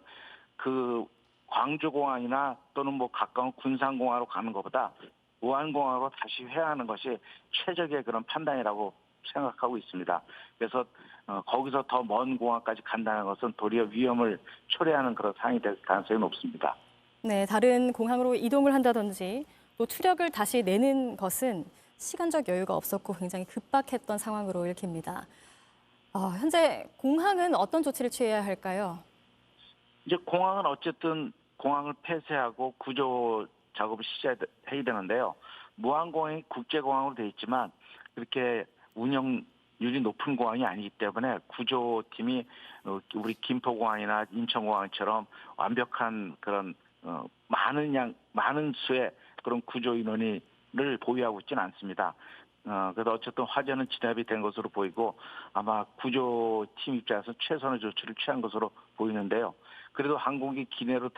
그 광주공항이나 또는 뭐 가까운 군산공항으로 가는 것보다 무안공항으로 다시 회항하는 것이 최적의 그런 판단이라고 생각하고 있습니다. 그래서 거기서 더 먼 공항까지 간다는 것은 도리어 위험을 초래하는 그런 상황이 될 가능성이 높습니다. 네, 다른 공항으로 이동을 한다든지 또 추력을 다시 내는 것은 시간적 여유가 없었고 굉장히 급박했던 상황으로 읽힙니다. 현재 공항은 어떤 조치를 취해야 할까요? 이제 공항은 어쨌든 공항을 폐쇄하고 구조 작업을 시작해야 되는데요. 무안공항이 국제공항으로 되어 있지만 그렇게 운영률이 높은 공항이 아니기 때문에 구조팀이 우리 김포공항이나 인천공항처럼 완벽한 그런 많은 수의 그런 구조 인원을 보유하고 있지는 않습니다. 그래서 어쨌든 화재는 진압이 된 것으로 보이고 아마 구조팀 입장에서 최선의 조치를 취한 것으로 보이는데요. 그래도 항공기 기내로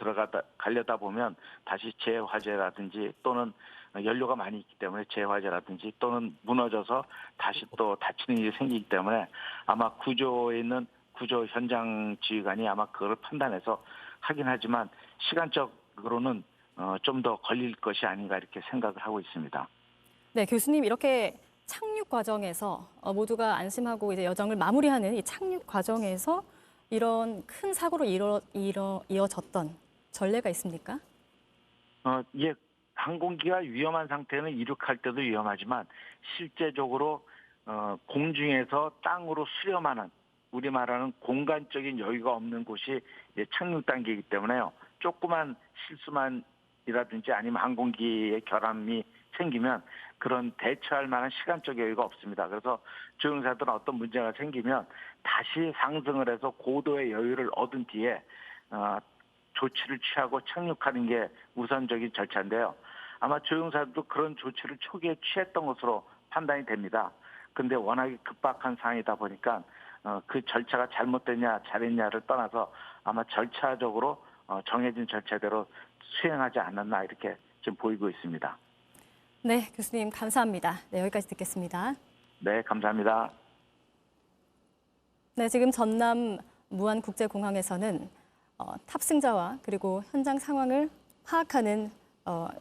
가려다 보면 다시 재화재라든지 또는 연료가 많이 있기 때문에 재화재라든지 또는 무너져서 다시 또 다치는 일이 생기기 때문에 아마 구조에 있는 구조 현장 지휘관이 아마 그걸 판단해서 하긴 하지만 시간적으로는 좀 더 걸릴 것이 아닌가 이렇게 생각을 하고 있습니다. 네, 교수님 이렇게 착륙 과정에서 모두가 안심하고 이제 여정을 마무리하는 이 착륙 과정에서 이런 큰 사고로 이어졌던 전례가 있습니까? 예, 항공기가 위험한 상태는 이륙할 때도 위험하지만 실제적으로 공중에서 땅으로 수렴하는 우리 말하는 공간적인 여유가 없는 곳이 착륙 단계이기 때문에요. 조그만 실수만이라든지 아니면 항공기의 결함이 생기면 그런 대처할 만한 시간적 여유가 없습니다. 그래서 조종사들은 어떤 문제가 생기면 다시 상승을 해서 고도의 여유를 얻은 뒤에 조치를 취하고 착륙하는 게 우선적인 절차인데요. 아마 조종사들도 그런 조치를 초기에 취했던 것으로 판단이 됩니다. 근데 워낙에 급박한 상황이다 보니까 그 절차가 잘못됐냐 잘했냐를 떠나서 아마 절차적으로 정해진 절차대로 수행하지 않았나 이렇게 지금 보이고 있습니다. 네, 교수님 감사합니다. 네, 여기까지 듣겠습니다. 네, 감사합니다. 네, 지금 전남 무안국제공항에서는 탑승자와 그리고 현장 상황을 파악하는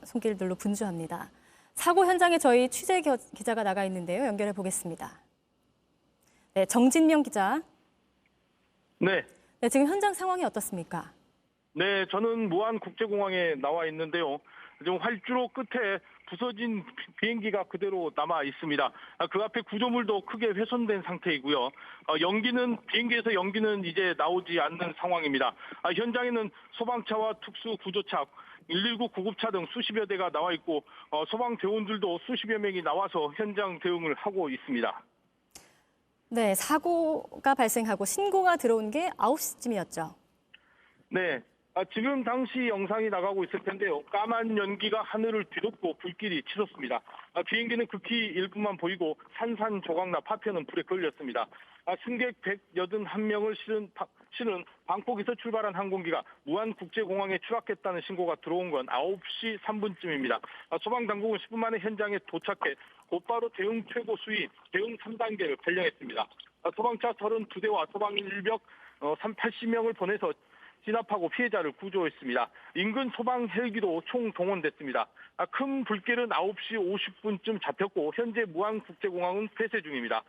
손길들로 분주합니다. 사고 현장에 저희 취재 기자가 나가 있는데요. 연결해 보겠습니다. 네, 정진명 기자. 네. 네, 지금 현장 상황이 어떻습니까? 네, 저는 무안국제공항에 나와 있는데요. 지금 활주로 끝에 부서진 비행기가 그대로 남아 있습니다. 그 앞에 구조물도 크게 훼손된 상태이고요. 비행기에서 연기는 이제 나오지 않는 상황입니다. 현장에는 소방차와 특수구조차, 119 구급차 등 수십여 대가 나와 있고 소방대원들도 수십여 명이 나와서 현장 대응을 하고 있습니다. 네, 사고가 발생하고 신고가 들어온 게 9시쯤이었죠. 네. 지금 당시 영상이 나가고 있을 텐데요. 까만 연기가 하늘을 뒤덮고 불길이 치솟습니다. 비행기는 극히 일부만 보이고 산산조각나 파편은 불에 걸렸습니다. 승객 181명을 실은 방콕에서 출발한 항공기가 무안국제공항에 추락했다는 신고가 들어온 건 9시 3분쯤입니다. 소방당국은 10분 만에 현장에 도착해 곧바로 대응 최고 수위 대응 3단계를 발령했습니다. 소방차 32대와 소방인 일병 80명을 보내서 진압하고 피해자를 구조했습니다. 인근 소방 헬기도 총동원됐습니다. 큰 불길은 9시 50분쯤 잡혔고 현재 무안국제공항은 폐쇄 중입니다.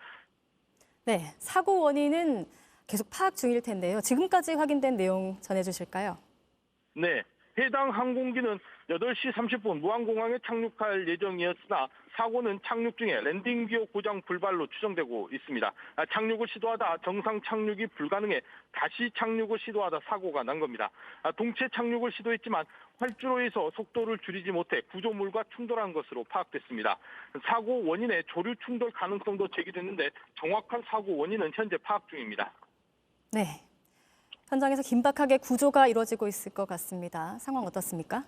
네, 사고 원인은 계속 파악 중일 텐데요. 지금까지 확인된 내용 전해주실까요? 네, 해당 항공기는 8시 30분 무안공항에 착륙할 예정이었으나 사고는 착륙 중에 랜딩 기어 고장 불발로 추정되고 있습니다. 착륙을 시도하다 정상 착륙이 불가능해 다시 착륙을 시도하다 사고가 난 겁니다. 동체 착륙을 시도했지만 활주로에서 속도를 줄이지 못해 구조물과 충돌한 것으로 파악됐습니다. 사고 원인의 조류 충돌 가능성도 제기됐는데 정확한 사고 원인은 현재 파악 중입니다. 네, 현장에서 긴박하게 구조가 이루어지고 있을 것 같습니다. 상황 어떻습니까?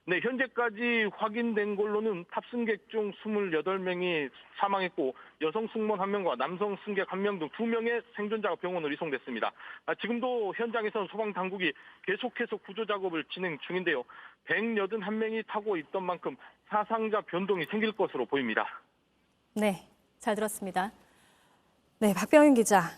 네, 현재까지 확인된 걸로는 탑승객 중 28명이 사망했고 여성 승무원 1명과 남성 승객 1명 등 2명의 생존자가 병원으로 이송됐습니다. 지금도 현장에서는 소방당국이 계속해서 구조 작업을 진행 중인데요. 181명이 타고 있던 만큼 사상자 변동이 생길 것으로 보입니다. 네, 잘 들었습니다. 네, 박병윤 기자.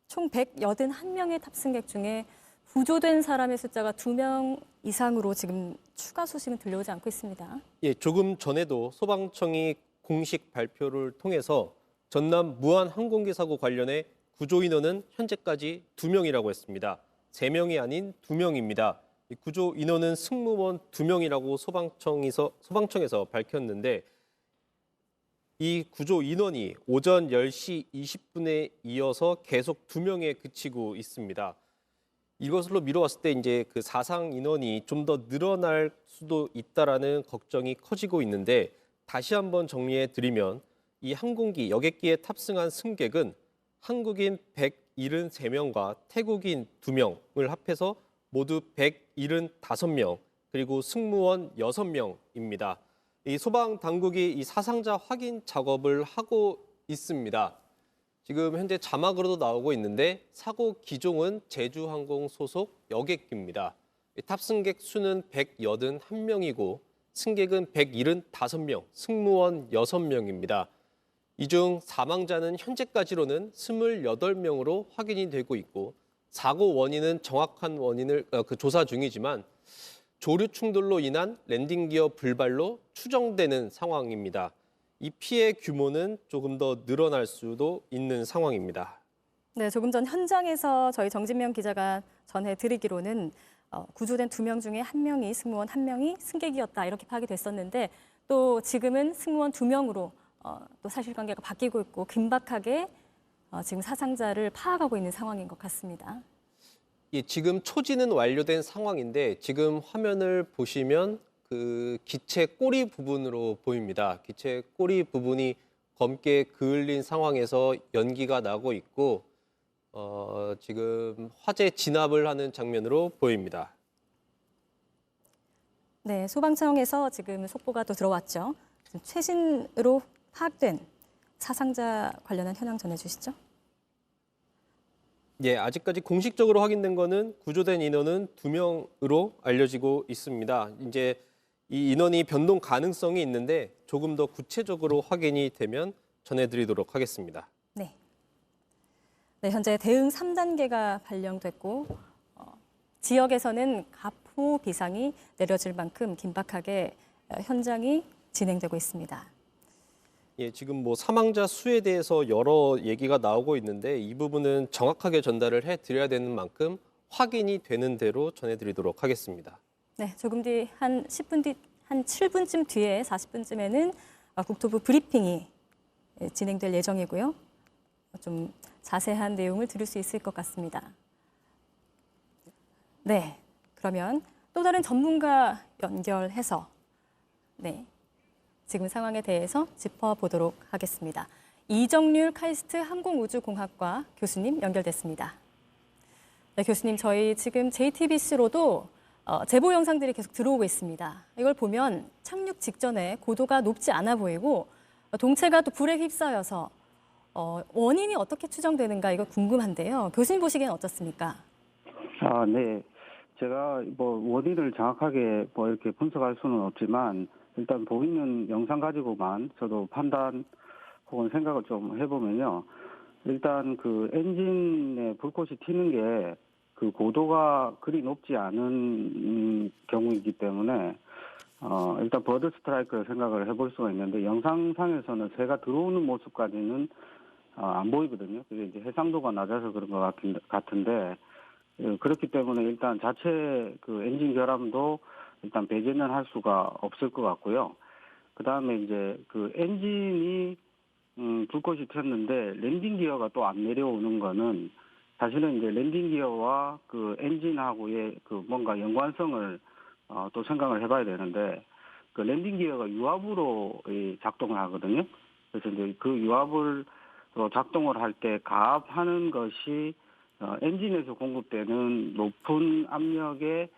총 181명의 탑승객 중에 구조된 사람의 숫자가 2명 이상으로 지금 추가 소식은 들려오지 않고 있습니다. 예, 조금 전에도 소방청이 공식 발표를 통해서 전남 무안 항공기 사고 관련해 구조 인원은 현재까지 2명이라고 했습니다. 3명이 아닌 2명입니다. 구조 인원은 승무원 2명이라고 소방청에서 밝혔는데 이 구조 인원이 오전 10시 20분에 이어서 계속 2명에 그치고 있습니다. 이것으로 미뤄왔을 때 이제 그 사상 인원이 좀 더 늘어날 수도 있다라는 걱정이 커지고 있는데 다시 한번 정리해 드리면 이 항공기 여객기에 탑승한 승객은 한국인 173명과 태국인 2명을 합해서 모두 175명 그리고 승무원 6명입니다. 이 소방 당국이 이 사상자 확인 작업을 하고 있습니다. 지금 현재 자막으로도 나오고 있는데 사고 기종은 제주항공 소속 여객기입니다. 탑승객 수는 181명이고 승객은 175명, 승무원 6명입니다. 이 중 사망자는 현재까지로는 28명으로 확인이 되고 있고 사고 원인은 정확한 원인을 조사 중이지만 조류 충돌로 인한 랜딩 기어 불발로 추정되는 상황입니다. 이 피해 규모는 조금 더 늘어날 수도 있는 상황입니다. 네, 조금 전 현장에서 저희 정진명 기자가 전해드리기로는 구조된 2명 중에 1명이 승무원 1명이 승객이었다 이렇게 파악이 됐었는데 또 지금은 승무원 2명으로 또 사실관계가 바뀌고 있고 긴박하게 지금 사상자를 파악하고 있는 상황인 것 같습니다. 예, 지금 초지는 완료된 상황인데 지금 화면을 보시면 그 기체 꼬리 부분으로 보입니다. 기체 꼬리 부분이 검게 그을린 상황에서 연기가 나고 있고 지금 화재 진압을 하는 장면으로 보입니다. 네, 소방청에서 지금 속보가 또 들어왔죠. 최신으로 파악된 사상자 관련한 현황 전해주시죠. 예, 아직까지 공식적으로 확인된 거는 구조된 인원은 2명으로 알려지고 있습니다. 이제 이 인원이 변동 가능성이 있는데 조금 더 구체적으로 확인이 되면 전해드리도록 하겠습니다. 네. 네, 현재 대응 3단계가 발령됐고 지역에서는 가포 비상이 내려질 만큼 긴박하게 현장이 진행되고 있습니다. 예, 지금 뭐 사망자 수에 대해서 여러 얘기가 나오고 있는데 이 부분은 정확하게 전달을 해드려야 되는 만큼 확인이 되는 대로 전해드리도록 하겠습니다. 네, 조금 뒤 한 10분 뒤, 한 7분쯤 뒤에 40분쯤에는 국토부 브리핑이 진행될 예정이고요. 좀 자세한 내용을 들을 수 있을 것 같습니다. 네, 그러면 또 다른 전문가 연결해서 지금 상황에 대해서 짚어보도록 하겠습니다. 이정률 카이스트 항공우주공학과 교수님 연결됐습니다. 네, 교수님, 저희 지금 JTBC로도 제보 영상들이 계속 들어오고 있습니다. 이걸 보면 착륙 직전에 고도가 높지 않아 보이고 동체가 또 불에 휩싸여서 원인이 어떻게 추정되는가 이거 궁금한데요. 교수님 보시기엔 어떻습니까? 네. 제가 원인을 정확하게 이렇게 분석할 수는 없지만 일단 보이는 영상 가지고만 저도 판단 혹은 생각을 좀 해보면요. 일단 그 엔진에 불꽃이 튀는 게 그 고도가 그리 높지 않은 경우이기 때문에 일단 버드 스트라이크를 생각을 해볼 수가 있는데 영상상에서는 새가 들어오는 모습까지는 안 보이거든요. 그게 이제 해상도가 낮아서 그런 것 같은데 그렇기 때문에 일단 자체 그 엔진 결함도 일단 배제는 할 수가 없을 것 같고요. 그 다음에 이제 그 엔진이 불꽃이 튀었는데 랜딩 기어가 또 안 내려오는 거는 사실은 이제 랜딩 기어와 그 엔진하고의 그 뭔가 연관성을 또 생각을 해봐야 되는데 그 랜딩 기어가 유압으로 작동을 하거든요. 그래서 이제 그 유압을 작동을 할 때 가압하는 것이 엔진에서 공급되는 높은 압력의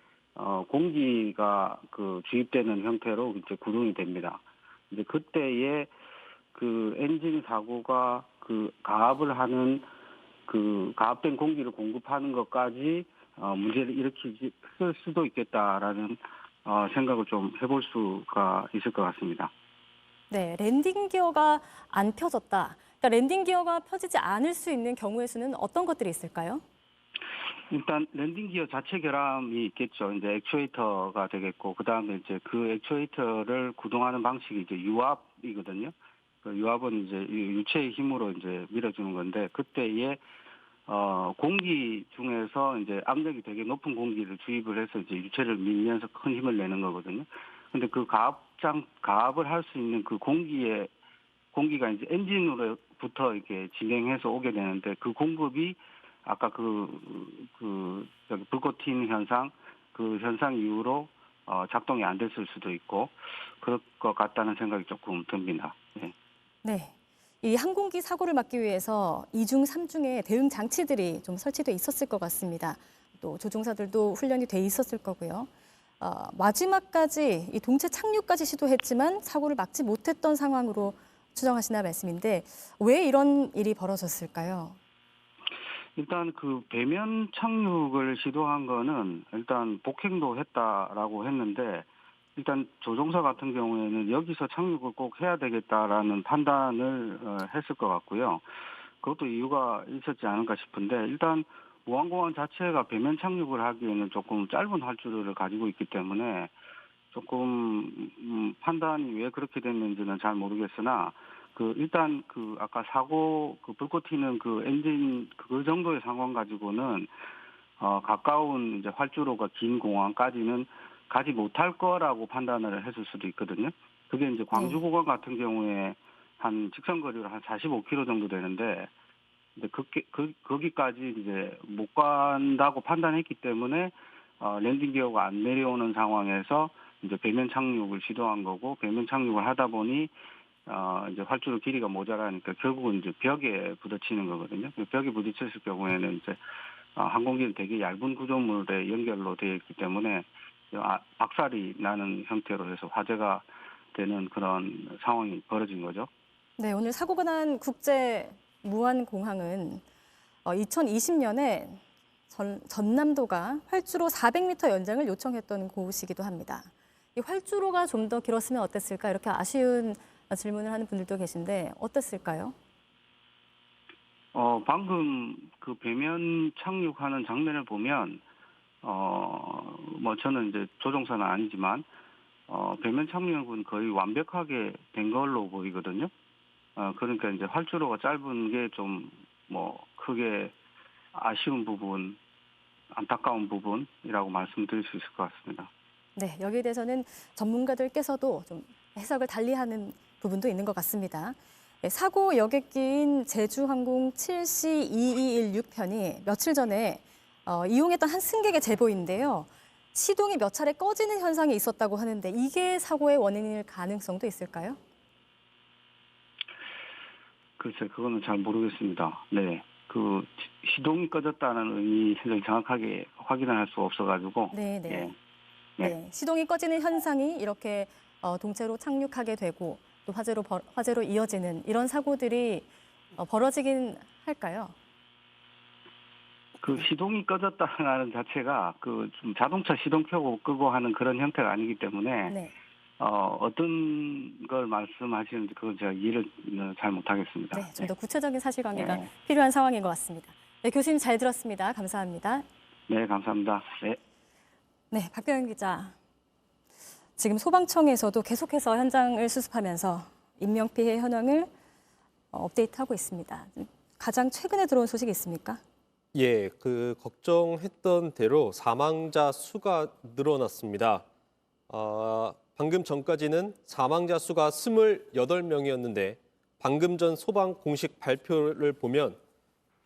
공기가 그 주입되는 형태로 이제 구동이 됩니다. 이제 그때에 그 엔진 사고가 그 가압을 하는 그 가압된 공기를 공급하는 것까지 문제를 일으킬 수도 있겠다라는 생각을 좀 해볼 수가 있을 것 같습니다. 네, 랜딩 기어가 안 펴졌다. 그러니까 랜딩 기어가 펴지지 않을 수 있는 경우의 수는 어떤 것들이 있을까요? 일단 랜딩 기어 자체 결함이 있겠죠. 이제 액추에이터가 되겠고 그 다음에 이제 그 액추에이터를 구동하는 방식이 이제 유압이거든요. 그 유압은 이제 유체의 힘으로 이제 밀어주는 건데 그때에 공기 중에서 이제 압력이 되게 높은 공기를 주입을 해서 이제 유체를 밀면서 큰 힘을 내는 거거든요. 근데 그 가압을 할 수 있는 그 공기가 이제 엔진으로부터 이렇게 진행해서 오게 되는데 그 공급이 아까 저기 불꽃 튀는 현상, 그 현상 이후로 작동이 안 됐을 수도 있고 그럴 것 같다는 생각이 조금 듭니다. 네. 네. 이 항공기 사고를 막기 위해서 2중, 3중의 대응 장치들이 좀 설치돼 있었을 것 같습니다. 또 조종사들도 훈련이 돼 있었을 거고요. 마지막까지 이 동체 착륙까지 시도했지만 사고를 막지 못했던 상황으로 추정하시나 말씀인데 왜 이런 일이 벌어졌을까요? 일단 그 배면 착륙을 시도한 거는 일단 복행도 했다라고 했는데 일단 조종사 같은 경우에는 여기서 착륙을 꼭 해야 되겠다라는 판단을 했을 것 같고요. 그것도 이유가 있었지 않을까 싶은데 일단 무항공항 자체가 배면 착륙을 하기에는 조금 짧은 활주로를 가지고 있기 때문에 조금 판단이 왜 그렇게 됐는지는 잘 모르겠으나 일단 아까 사고 불꽃 튀는 그 엔진 그 정도의 상황 가지고는 가까운 이제 활주로가 긴 공항까지는 가지 못할 거라고 판단을 했을 수도 있거든요. 그게 이제 광주공항 같은 경우에 한 직선 거리로 한 45km 정도 되는데 거기까지 이제 못 간다고 판단했기 때문에 랜딩 기어가 안 내려오는 상황에서 이제 배면 착륙을 시도한 거고 배면 착륙을 하다 보니 이제 활주로 길이가 모자라니까 결국은 이제 벽에 부딪히는 거거든요. 벽에 부딪혔을 경우에는 이제 항공기는 되게 얇은 구조물에 연결로 되어 있기 때문에 박살이 나는 형태로 해서 화재가 되는 그런 상황이 벌어진 거죠. 네, 오늘 사고가 난 국제 무안공항은 2020년에 전남도가 활주로 400m 연장을 요청했던 곳이기도 합니다. 이 활주로가 좀 더 길었으면 어땠을까 이렇게 아쉬운 질문을 하는 분들도 계신데 어땠을까요? 방금 그 배면 착륙하는 장면을 보면, 뭐 저는 이제 조종사는 아니지만, 배면 착륙은 거의 완벽하게 된 걸로 보이거든요. 그러니까 이제 활주로가 짧은 게 좀 뭐 크게 아쉬운 부분, 안타까운 부분이라고 말씀드릴 수 있을 것 같습니다. 네, 여기에 대해서는 전문가들께서도 좀 해석을 달리하는 부분도 있는 것 같습니다. 네, 사고 여객기인 제주항공 7C2216편이 며칠 전에 이용했던 한 승객의 제보인데요. 시동이 몇 차례 꺼지는 현상이 있었다고 하는데 이게 사고의 원인일 가능성도 있을까요? 글쎄, 그거는 잘 모르겠습니다. 네. 그 시동이 꺼졌다는 의미를 정확하게 확인을 할 수가 없어가지고. 네, 네. 예. 네, 시동이 꺼지는 현상이 이렇게 동체로 착륙하게 되고 또 화재로 이어지는 이런 사고들이 벌어지긴 할까요? 그 시동이 꺼졌다는 자체가 그 좀 자동차 시동 켜고 끄고 하는 그런 형태가 아니기 때문에 네. 어떤 걸 말씀하시는지 그건 제가 이해를 잘 못하겠습니다. 네, 좀 더 구체적인 사실관계가 네. 필요한 상황인 것 같습니다. 네, 교수님 잘 들었습니다. 감사합니다. 네, 감사합니다. 네. 네, 박병현 기자. 지금 소방청에서도 계속해서 현장을 수습하면서 인명피해 현황을 업데이트하고 있습니다. 가장 최근에 들어온 소식이 있습니까? 예, 그 걱정했던 대로 사망자 수가 늘어났습니다. 방금 전까지는 사망자 수가 28명이었는데 방금 전 소방 공식 발표를 보면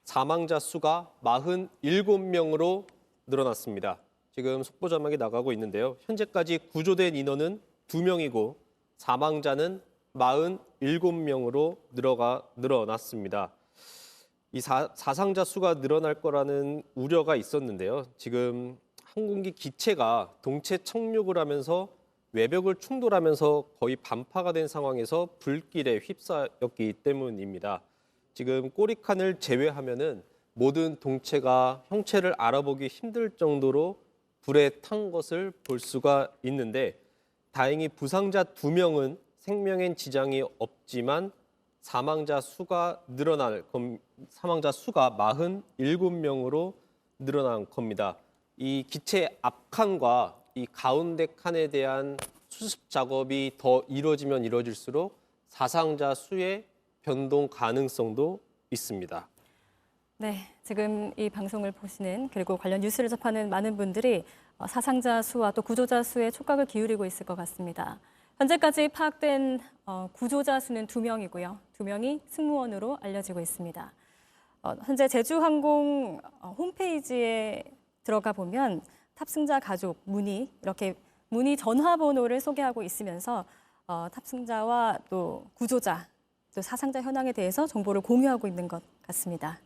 사망자 수가 47명으로 늘어났습니다. 지금 속보 자막이 나가고 있는데요. 현재까지 구조된 인원은 2명이고 사망자는 47명으로 늘어났습니다. 이 사상자 수가 늘어날 거라는 우려가 있었는데요. 지금 항공기 기체가 동체 착륙을 하면서 외벽을 충돌하면서 거의 반파가 된 상황에서 불길에 휩싸였기 때문입니다. 지금 꼬리칸을 제외하면은 모든 동체가 형체를 알아보기 힘들 정도로 불에 탄 것을 볼 수가 있는데 다행히 부상자 2명은 생명엔 지장이 없지만 사망자 수가 47명으로 늘어난 겁니다. 이 기체 앞칸과 이 가운데 칸에 대한 수습 작업이 더 이루어지면 이루어질수록 사상자 수의 변동 가능성도 있습니다. 네, 지금 이 방송을 보시는 그리고 관련 뉴스를 접하는 많은 분들이 사상자 수와 또 구조자 수에 촉각을 기울이고 있을 것 같습니다. 현재까지 파악된 구조자 수는 2명이고요. 2명이 승무원으로 알려지고 있습니다. 현재 제주항공 홈페이지에 들어가 보면 탑승자 가족 문의 전화번호를 소개하고 있으면서 탑승자와 또 구조자, 또 사상자 현황에 대해서 정보를 공유하고 있는 것 같습니다.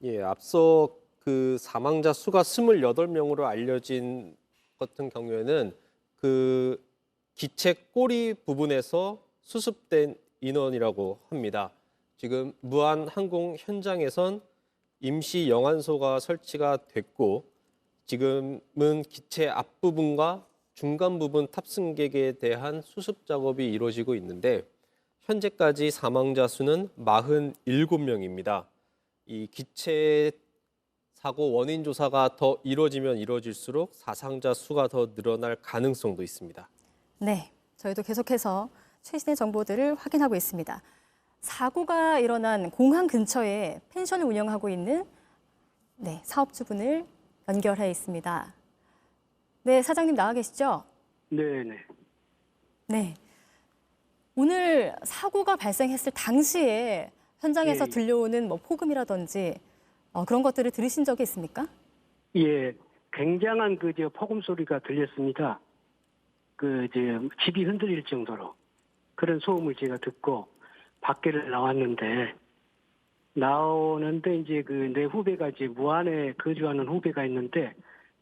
예, 앞서 그 사망자 수가 28명으로 알려진 같은 경우에는 그 기체 꼬리 부분에서 수습된 인원이라고 합니다. 지금 무한항공 현장에선 임시 영안소가 설치가 됐고 지금은 기체 앞부분과 중간 부분 탑승객에 대한 수습 작업이 이루어지고 있는데 현재까지 사망자 수는 47명입니다. 이 기체 사고 원인 조사가 더 이루어지면 이루어질수록 사상자 수가 더 늘어날 가능성도 있습니다. 네, 저희도 계속해서 최신의 정보들을 확인하고 있습니다. 사고가 일어난 공항 근처에 펜션을 운영하고 있는 사업주분을 연결해 있습니다. 네, 사장님 나와 계시죠? 네네. 네. 오늘 사고가 발생했을 당시에 현장에서 예. 들려오는 폭음이라든지 그런 것들을 들으신 적이 있습니까? 예, 굉장한 폭음 소리가 들렸습니다. 집이 흔들릴 정도로 그런 소음을 제가 듣고 밖에를 나왔는데 이제 내 후배가 이제 무안에 거주하는 후배가 있는데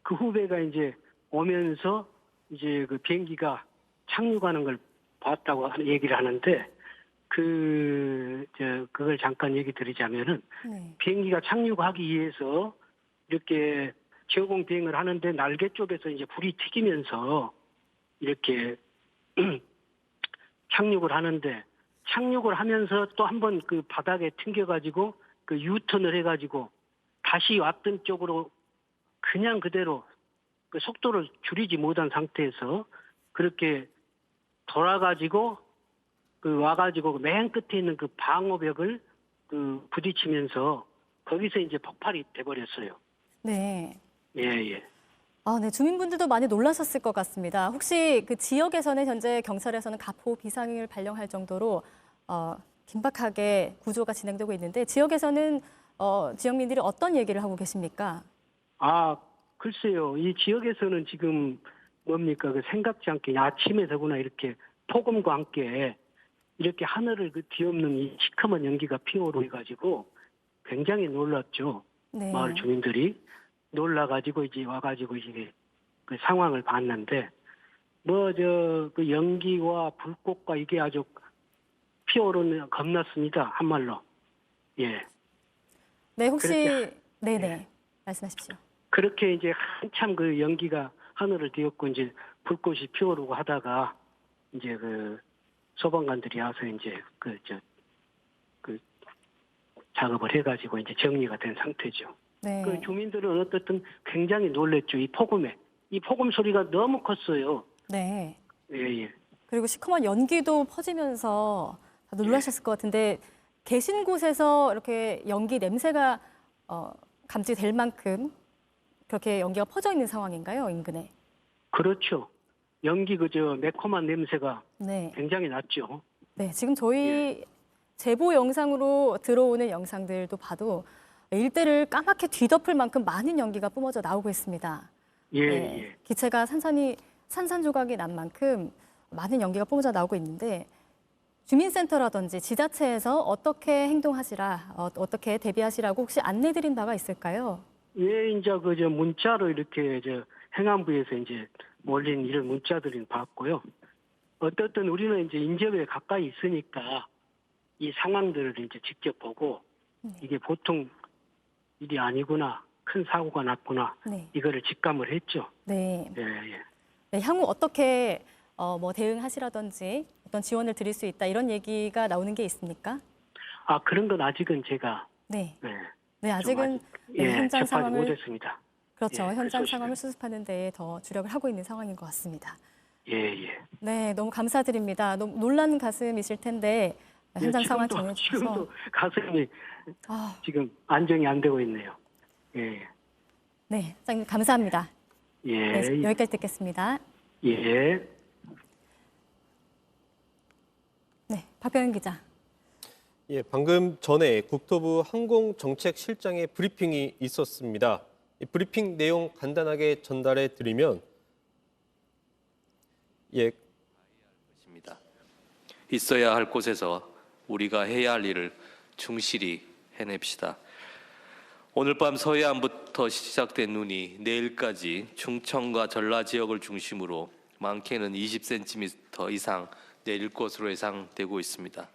그 후배가 이제 오면서 이제 그 비행기가 착륙하는 걸 봤다고 얘기를 하는데 그걸 잠깐 얘기 드리자면은 네. 비행기가 착륙하기 위해서 이렇게 저공 비행을 하는데 날개 쪽에서 이제 불이 튀기면서 이렇게 착륙을 하는데 착륙을 하면서 또 한 번 그 바닥에 튕겨가지고 그 유턴을 해가지고 다시 왔던 쪽으로 그냥 그대로 그 속도를 줄이지 못한 상태에서 그렇게 돌아가지고 그 와가지고 맨 끝에 있는 그 방어벽을 그 부딪히면서 거기서 이제 폭발이 돼버렸어요. 네. 예. 아, 네. 주민분들도 많이 놀라셨을 것 같습니다. 혹시 그 지역에서는 현재 경찰에서는 가포 비상을 발령할 정도로 긴박하게 구조가 진행되고 있는데 지역에서는 지역민들이 어떤 얘기를 하고 계십니까? 아, 글쎄요. 이 지역에서는 지금 뭡니까? 그 생각지 않게 아침에 더구나 이렇게 폭음과 함께 이렇게 하늘을 그 뒤엎는 이 시커먼 연기가 피어오르가지고 굉장히 놀랐죠. 네. 마을 주민들이 놀라가지고 이제 와가지고 이제 그 상황을 봤는데 그 연기와 불꽃과 이게 아주 피어오르는 겁났습니다. 한말로. 예. 네, 혹시 그렇게, 네네. 말씀하십시오. 그렇게 이제 한참 그 연기가 하늘을 뒤엎고 이제 불꽃이 피어오르고 하다가 이제 그 소방관들이 와서 이제 그 작업을 해가지고 이제 정리가 된 상태죠. 네. 그 주민들은 어떻든 굉장히 놀랬죠. 이 폭음에. 이 폭음 소리가 너무 컸어요. 네. 예. 그리고 시커먼 연기도 퍼지면서 놀라셨을 것 같은데 계신 곳에서 이렇게 연기 냄새가 감지될 만큼 그렇게 연기가 퍼져 있는 상황인가요, 인근에? 그렇죠. 연기 그저 매콤한 냄새가 네. 굉장히 났죠. 네, 지금 저희 제보 영상으로 들어오는 영상들도 봐도 일대를 까맣게 뒤덮을 만큼 많은 연기가 뿜어져 나오고 있습니다. 예. 기체가 산산조각이 난 만큼 많은 연기가 뿜어져 나오고 있는데 주민센터라든지 지자체에서 어떻게 행동하시라, 어떻게 대비하시라고 혹시 안내드린 바가 있을까요? 예, 이제 그저 문자로 이렇게 행안부에서 이제 몰린 이런 문자들을 봤고요. 어떻든 우리는 이제 인접에 가까이 있으니까 이 상황들을 이제 직접 보고 이게 보통 일이 아니구나, 큰 사고가 났구나, 네. 이거를 직감을 했죠. 네. 예. 네, 향후 어떻게 대응하시라든지 어떤 지원을 드릴 수 있다 이런 얘기가 나오는 게 있습니까? 아, 그런 건 아직은 제가 네. 네. 네, 아직은 현장 접하지 상황을 못했습니다. 그렇죠. 그 현장 소식은. 상황을 수습하는 데에 더 주력을 하고 있는 상황인 것 같습니다. 예. 네, 너무 감사드립니다. 너무 놀란 가슴이실 텐데 현장 상황 전해주셔서 지금도 가슴이 아, 지금 안정이 안 되고 있네요. 예. 네, 장님 감사합니다. 예. 네, 여기까지 듣겠습니다. 예. 네, 박병현 기자. 예, 방금 전에 국토부 항공정책실장의 브리핑이 있었습니다. 이 브리핑 내용 간단하게 전달해 드리면 있어야 할 곳에서 우리가 해야 할 일을 충실히 해냅시다. 오늘 밤 서해안부터 시작된 눈이 내일까지 충청과 전라 지역을 중심으로 많게는 20cm 이상 내릴 것으로 예상되고 있습니다.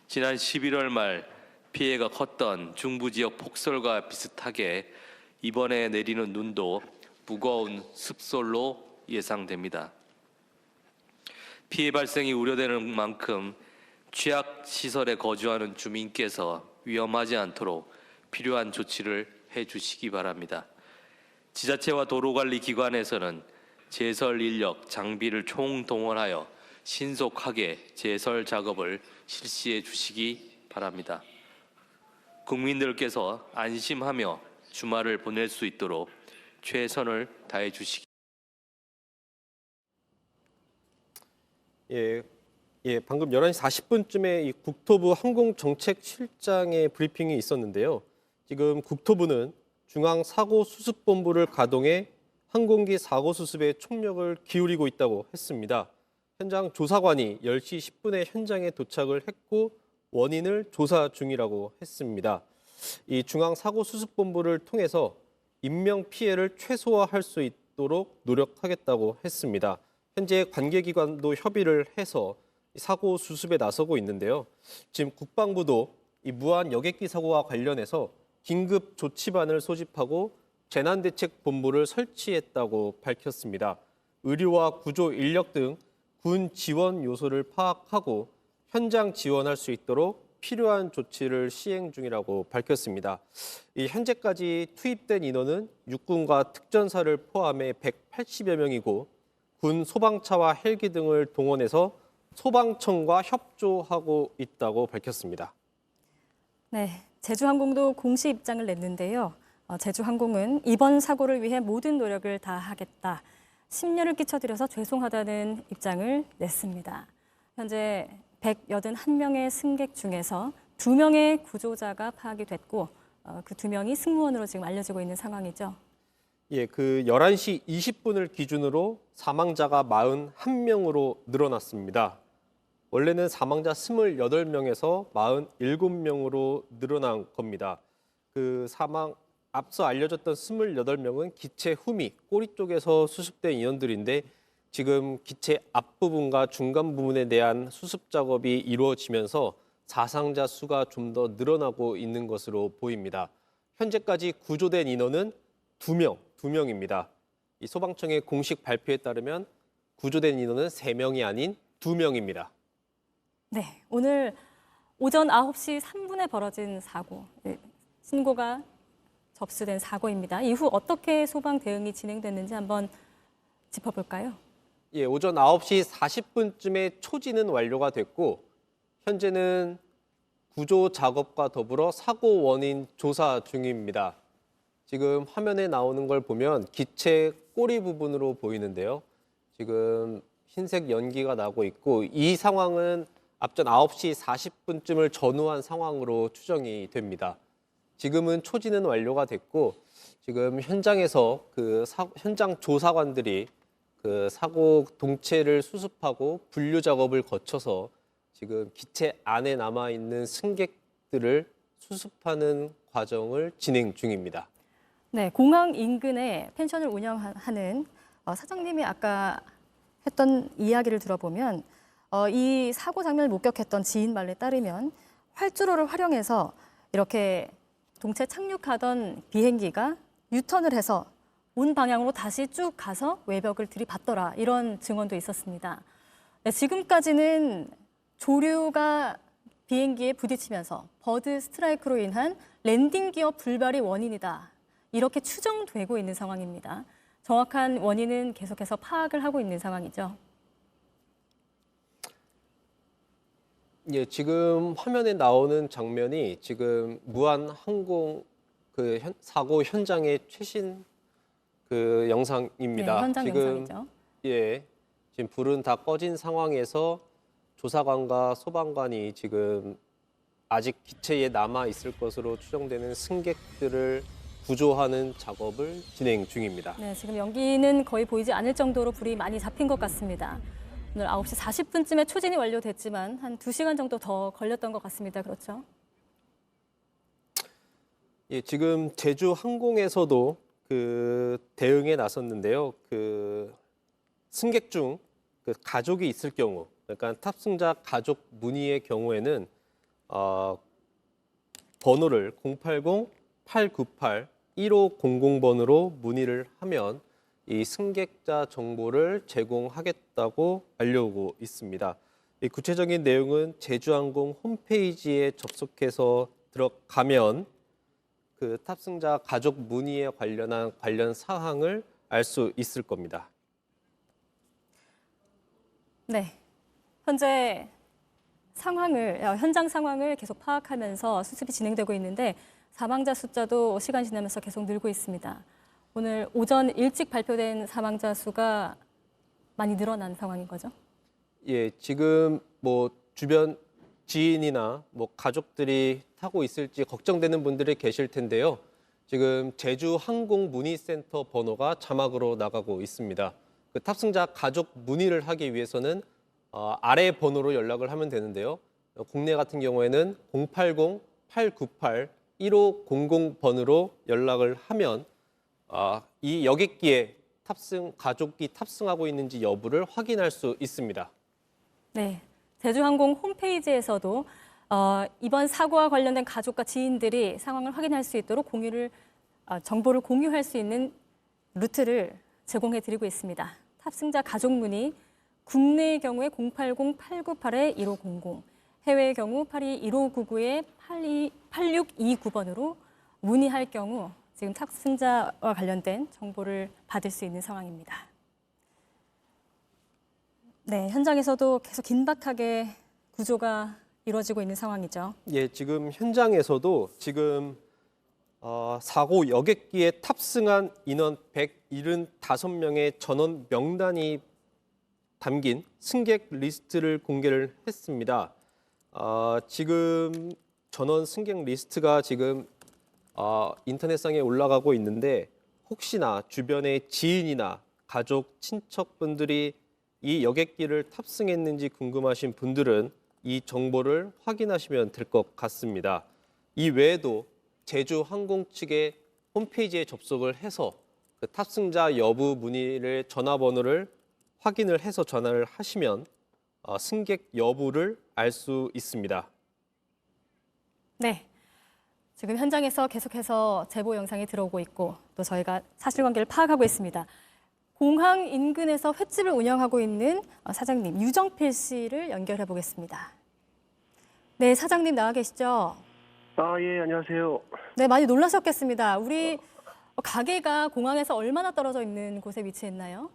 지난 11월 말 피해가 컸던 중부 지역 폭설과 비슷하게 이번에 내리는 눈도 무거운 습설로 예상됩니다. 피해 발생이 우려되는 만큼 취약 시설에 거주하는 주민께서 위험하지 않도록 필요한 조치를 해주시기 바랍니다. 지자체와 도로관리기관에서는 제설 인력, 장비를 총동원하여 신속하게 제설 작업을 실시해 주시기 바랍니다. 국민들께서 안심하며 주말을 보낼 수 있도록 최선을 다해 주시기 방금 11시 40분쯤에 이 국토부 항공정책실장의 브리핑이 있었는데요. 지금 국토부는 중앙사고수습본부를 가동해 항공기 사고 수습에 총력을 기울이고 있다고 했습니다. 현장 조사관이 10시 10분에 현장에 도착을 했고 원인을 조사 중이라고 했습니다. 이 중앙사고수습본부를 통해서 인명 피해를 최소화할 수 있도록 노력하겠다고 했습니다. 현재 관계기관도 협의를 해서 사고 수습에 나서고 있는데요. 지금 국방부도 이 무한 여객기 사고와 관련해서 긴급 조치반을 소집하고 재난대책본부를 설치했다고 밝혔습니다. 의료와 구조 인력 등 군 지원 요소를 파악하고 현장 지원할 수 있도록 필요한 조치를 시행 중이라고 밝혔습니다. 현재까지 투입된 인원은 육군과 특전사를 포함해 180여 명이고 군 소방차와 헬기 등을 동원해서 소방청과 협조하고 있다고 밝혔습니다. 네, 제주항공도 공식 입장을 냈는데요. 제주항공은 이번 사고를 위해 모든 노력을 다하겠다. 심려를 끼쳐드려서 죄송하다는 입장을 냈습니다. 현재 181명의 승객 중에서 2명의 구조자가 파악이 됐고 그 2명이 승무원으로 지금 알려지고 있는 상황이죠. 예, 그 11시 20분을 기준으로 사망자가 41명으로 늘어났습니다. 원래는 사망자 28명에서 47명으로 늘어난 겁니다. 앞서 알려졌던 28명은 기체 후미, 꼬리 쪽에서 수습된 인원들인데 지금 기체 앞부분과 중간 부분에 대한 수습 작업이 이루어지면서 사상자 수가 좀 더 늘어나고 있는 것으로 보입니다. 현재까지 구조된 인원은 2명입니다. 이 소방청의 공식 발표에 따르면 구조된 인원은 3명이 아닌 2명입니다. 네, 오늘 오전 9시 3분에 벌어진 사고, 신고가 접수된 사고입니다. 이후 어떻게 소방 대응이 진행됐는지 한번 짚어볼까요? 예, 오전 9시 40분쯤에 초지는 완료가 됐고 현재는 구조 작업과 더불어 사고 원인 조사 중입니다. 지금 화면에 나오는 걸 보면 기체 꼬리 부분으로 보이는데요. 지금 흰색 연기가 나고 있고 이 상황은 앞전 9시 40분쯤을 전후한 상황으로 추정이 됩니다. 지금은 초지는 완료가 됐고 지금 현장에서 현장 조사관들이 사고 동체를 수습하고 분류 작업을 거쳐서 지금 기체 안에 남아있는 승객들을 수습하는 과정을 진행 중입니다. 네, 공항 인근에 펜션을 운영하는 사장님이 아까 했던 이야기를 들어보면 이 사고 장면을 목격했던 지인 말에 따르면 활주로를 활용해서 이렇게 동체 착륙하던 비행기가 유턴을 해서 온 방향으로 다시 쭉 가서 외벽을 들이받더라 이런 증언도 있었습니다. 네, 지금까지는 조류가 비행기에 부딪히면서 버드 스트라이크로 인한 랜딩 기어 불발이 원인이다. 이렇게 추정되고 있는 상황입니다. 정확한 원인은 계속해서 파악을 하고 있는 상황이죠. 예, 지금 화면에 나오는 장면이 지금 무한항공 사고 현장의 최신 영상입니다. 네, 현장 지금 영상이죠. 예, 지금 불은 다 꺼진 상황에서 조사관과 소방관이 지금 아직 기체에 남아 있을 것으로 추정되는 승객들을 구조하는 작업을 진행 중입니다. 네, 지금 연기는 거의 보이지 않을 정도로 불이 많이 잡힌 것 같습니다. 오늘 9시 40분쯤에 초진이 완료됐지만 한 2시간 정도 더 걸렸던 것 같습니다. 그렇죠? 예, 지금 제주항공에서도 대응에 나섰는데요. 승객 중 가족이 있을 경우, 그러니까 탑승자 가족 문의의 경우에는 번호를 080-898-1500번으로 문의를 하면 이 승객자 정보를 제공하겠다고 알려오고 있습니다. 이 구체적인 내용은 제주항공 홈페이지에 접속해서 들어가면 탑승자 가족 문의에 관련 사항을 알 수 있을 겁니다. 네, 현재 현장 상황을 계속 파악하면서 수습이 진행되고 있는데 사망자 숫자도 시간 지나면서 계속 늘고 있습니다. 오늘 오전 일찍 발표된 사망자 수가 많이 늘어난 상황인 거죠? 예, 지금 주변 지인이나 가족들이 타고 있을지 걱정되는 분들이 계실 텐데요. 지금 제주항공 문의센터 번호가 자막으로 나가고 있습니다. 탑승자 가족 문의를 하기 위해서는 아래 번호로 연락을 하면 되는데요. 국내 같은 경우에는 080-898-1500번으로 연락을 하면 이 여객기에 가족이 탑승하고 있는지 여부를 확인할 수 있습니다. 네, 제주항공 홈페이지에서도 이번 사고와 관련된 가족과 지인들이 상황을 확인할 수 있도록 정보를 공유할 수 있는 루트를 제공해드리고 있습니다. 탑승자 가족 문의 국내의 경우에 080-898-1500, 해외의 경우 82-1599-8629번으로 문의할 경우 지금 탑승자와 관련된 정보를 받을 수 있는 상황입니다. 네, 현장에서도 계속 긴박하게 구조가 이루어지고 있는 상황이죠. 예, 지금 현장에서도 지금 사고 여객기에 탑승한 인원 175명의 전원 명단이 담긴 승객 리스트를 공개를 했습니다. 지금 전원 승객 리스트가 지금 인터넷상에 올라가고 있는데 혹시나 주변의 지인이나 가족, 친척분들이 이 여객기를 탑승했는지 궁금하신 분들은 이 정보를 확인하시면 될 것 같습니다. 이 외에도 제주항공 측의 홈페이지에 접속을 해서 그 탑승자 여부 문의를 전화번호를 확인을 해서 전화를 하시면 승객 여부를 알 수 있습니다. 네, 지금 현장에서 계속해서 제보 영상이 들어오고 있고 또 저희가 사실관계를 파악하고 있습니다. 공항 인근에서 횟집을 운영하고 있는 사장님 유정필 씨를 연결해 보겠습니다. 네, 사장님 나와 계시죠? 예, 안녕하세요. 네, 많이 놀라셨겠습니다. 우리 가게가 공항에서 얼마나 떨어져 있는 곳에 위치했나요?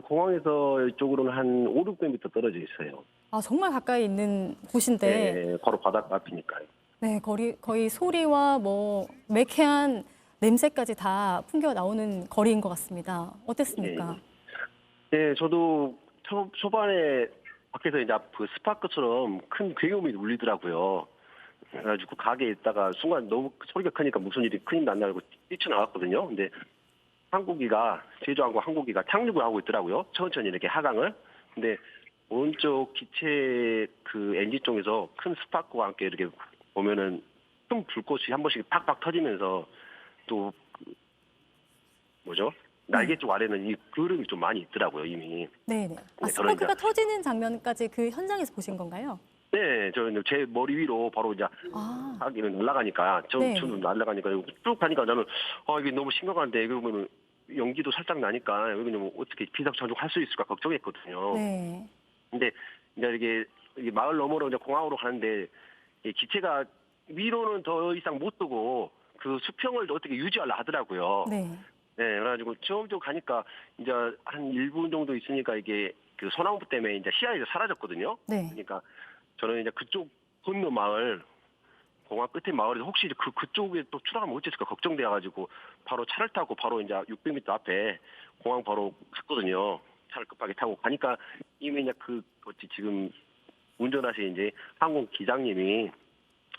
공항에서 이쪽으로는 한 5, 600m 떨어져 있어요. 정말 가까이 있는 곳인데. 네, 바로 바닷가 앞이니까요. 네, 거의 소리와 뭐 매캐한 냄새까지 다 풍겨 나오는 거리인 것 같습니다. 어땠습니까? 네, 저도 초반에 밖에서 이제 그 스파크처럼 큰 굉음이 울리더라고요. 그래가지고 가게에 있다가 순간 너무 소리가 크니까 무슨 일이 큰일 났나 알고 뛰쳐나왔거든요. 근데 항공기가 제주항공 항공기가 착륙을 하고 있더라고요. 천천히 이렇게 하강을. 근데 오른쪽 기체 그 엔진 쪽에서 큰 스파크와 함께 이렇게 보면은 큰 불꽃이 한 번씩 팍팍 터지면서 또 날개 쪽 아래는 이 그름이 좀 많이 있더라고요 이미. 네네. 스파크가 터지는 장면까지 그 현장에서 보신 건가요? 네, 저는 제 머리 위로 바로 이제 하기는 날아가니까 저는 날아가니까 쭉 가니까 저는 이게 너무 심각한데 그러면은 연기도 살짝 나니까 여기는 뭐 어떻게 비상착륙할 수 있을까 걱정했거든요. 네. 근데 이제 이게 마을 너머로 이제 공항으로 가는데 이 기체가 위로는 더 이상 못 뜨고 그 수평을 어떻게 유지하려 하더라고요. 네. 네, 그래가지고 처음부터 가니까 이제 한 1분 정도 있으니까 이게 그 소나무 때문에 이제 시야에서 사라졌거든요. 네. 그러니까 저는 이제 그쪽 건너 마을, 공항 끝에 마을에서 혹시 그쪽에 또 추락하면 어땠을까 걱정돼가지고 바로 차를 타고 바로 이제 600m 앞에 공항 바로 갔거든요. 차를 급하게 타고 가니까 이미 이제 지금 운전하신 이제 항공 기장님이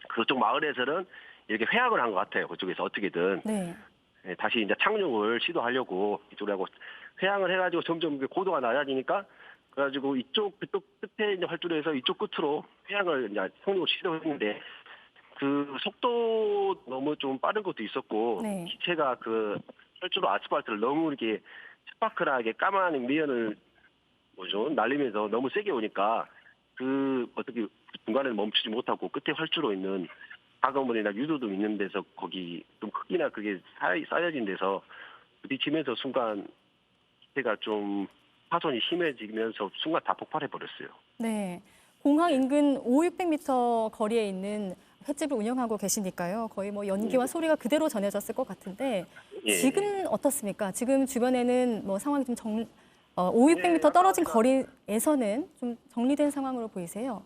그쪽 마을에서는 이렇게 회항을 한 것 같아요. 그쪽에서 어떻게든. 네. 네, 다시 이제 착륙을 시도하려고 이쪽으로 하고 회항을 해가지고 점점 고도가 낮아지니까 그래가지고 그쪽 끝에 이제 활주로에서 이쪽 끝으로 회항을 이제 착륙을 시도했는데 그 속도 너무 좀 빠른 것도 있었고 네. 기체가 그 활주로 아스팔트를 너무 이렇게 스파클하게 까만 미연을 날리면서 너무 세게 오니까 어떻게 중간에 멈추지 못하고 끝에 활주로 있는 가건물이나 유도도 있는 데서 거기 좀 크기나 그게 쌓여진 데서 부딪히면서 순간 기체가 좀 파손이 심해지면서 순간 다 폭발해 버렸어요. 네. 공항 인근 500-600m 거리에 있는 횟집을 운영하고 계시니까요. 거의 뭐 연기와 소리가 그대로 전해졌을 것 같은데 지금 어떻습니까? 지금 주변에는 뭐 상황이 좀 500-600m 떨어진 거리에서는 좀 정리된 상황으로 보이세요?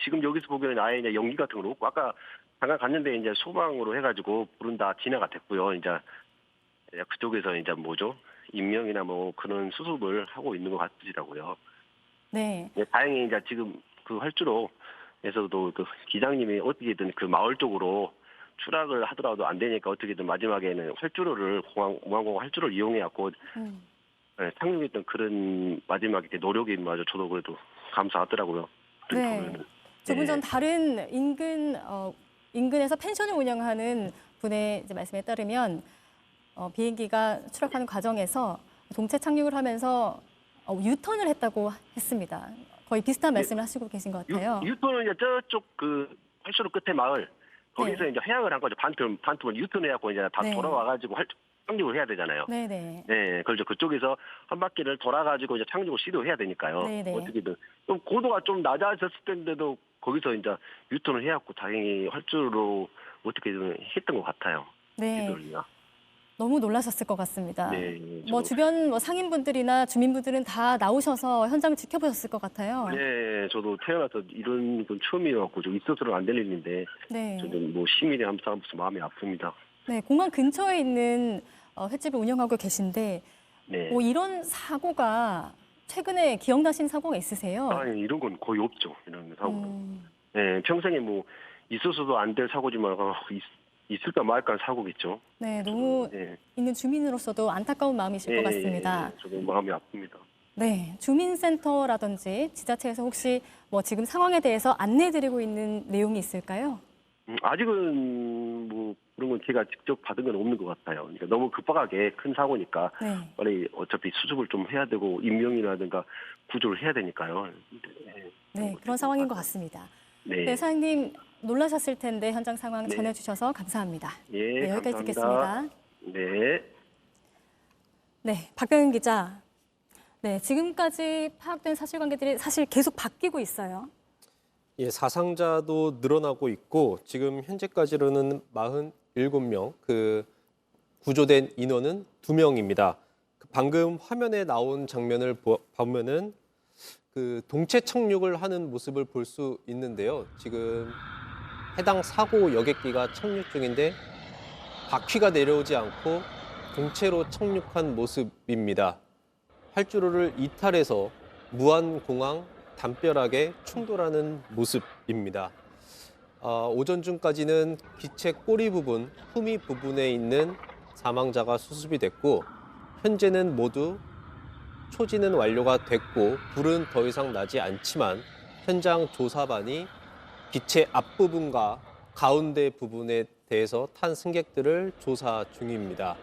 지금 여기서 보기에는 아예 이제 연기 같은 건 없고 아까 잠깐 갔는데 이제 소방으로 해가지고 불은 다 진화가 됐고요. 이제 그쪽에서 이제 인명이나 뭐 그런 수습을 하고 있는 것 같으시더라고요. 네. 다행히 이제 지금 그 활주로에서도 그 기장님이 어떻게든 그 마을 쪽으로 추락을 하더라도 안 되니까 어떻게든 마지막에는 활주로를 공항공항 활주로를 이용해갖고 착륙했던 그런 마지막 노력이 마저 저도 그래도 감사하더라고요. 네. 조금 전 다른 인근에서 펜션을 운영하는 분의 이제 말씀에 따르면 비행기가 추락하는 과정에서 동체 착륙을 하면서 유턴을 했다고 했습니다. 거의 비슷한 말씀을 하시고 계신 것 같아요. 유턴은 이제 저쪽 그 활주로 끝에 마을 거기서 네. 이제 회항을 한 거죠. 반틈을 유턴해갖고 이제 다 네. 돌아와가지고 착륙을 해야 되잖아요. 네네. 네, 그렇죠. 그쪽에서 한 바퀴를 돌아가지고 이제 착륙을 시도해야 되니까요. 네네. 어떻게든 좀 고도가 좀 낮아졌을 텐데도 거기서 이제 유턴을 해갖고 다행히 활주로 어떻게든 했던 것 같아요. 네. 지도를요. 너무 놀라셨을 것 같습니다. 네, 뭐 주변 뭐 상인분들이나 주민분들은 다 나오셔서 현장을 지켜보셨을 것 같아요. 네, 저도 태어나서 이런 건 처음이어갖고 좀 있어서는 안 될 일인데 네. 저는 뭐 시민의 함사하면서 마음이 아픕니다. 네, 공항 근처에 있는 횟집을 운영하고 계신데 네. 뭐 이런 사고가 최근에 기억나신 사고가 있으세요? 아니 이런 건 거의 없죠. 이런 사고. 음, 네, 평생에 뭐 있어서도 안 될 사고지만 있을까 말까 사고겠죠. 네, 너무 네, 있는 주민으로서도 안타까운 마음이실 것 같습니다. 저도 마음이 아픕니다. 네, 주민센터라든지 지자체에서 혹시 뭐 지금 상황에 대해서 안내드리고 있는 내용이 있을까요? 아직은 뭐 그런 건 제가 직접 받은 건 없는 것 같아요. 그러니까 너무 급박하게 큰 사고니까 네. 빨리 어차피 수습을 좀 해야 되고 인명이라든가 구조를 해야 되니까요. 네, 그런 상황인 것 같습니다. 네, 네, 사장님 놀라셨을 텐데 현장 상황 네. 전해주셔서 감사합니다. 예, 네, 여기까지 감사합니다. 듣겠습니다. 네. 네, 박병은 기자. 네, 지금까지 파악된 사실관계들이 사실 계속 바뀌고 있어요. 예, 사상자도 늘어나고 있고 지금 현재까지로는 47명, 구조된 인원은 2명입니다. 방금 화면에 나온 장면을 보면은 동체 착륙을 하는 모습을 볼 수 있는데요. 지금 해당 사고 여객기가 착륙 중인데 바퀴가 내려오지 않고 동체로 착륙한 모습입니다. 활주로를 이탈해서 무안공항 담벼락에 충돌하는 모습입니다. 오전 중까지는 기체 꼬리 부분, 후미 부분에 있는 사망자가 수습이 됐고 현재는 모두 초지는 완료가 됐고 불은 더 이상 나지 않지만 현장 조사반이 기체 앞부분과 가운데 부분에 대해서 탄 승객들을 조사 중입니다.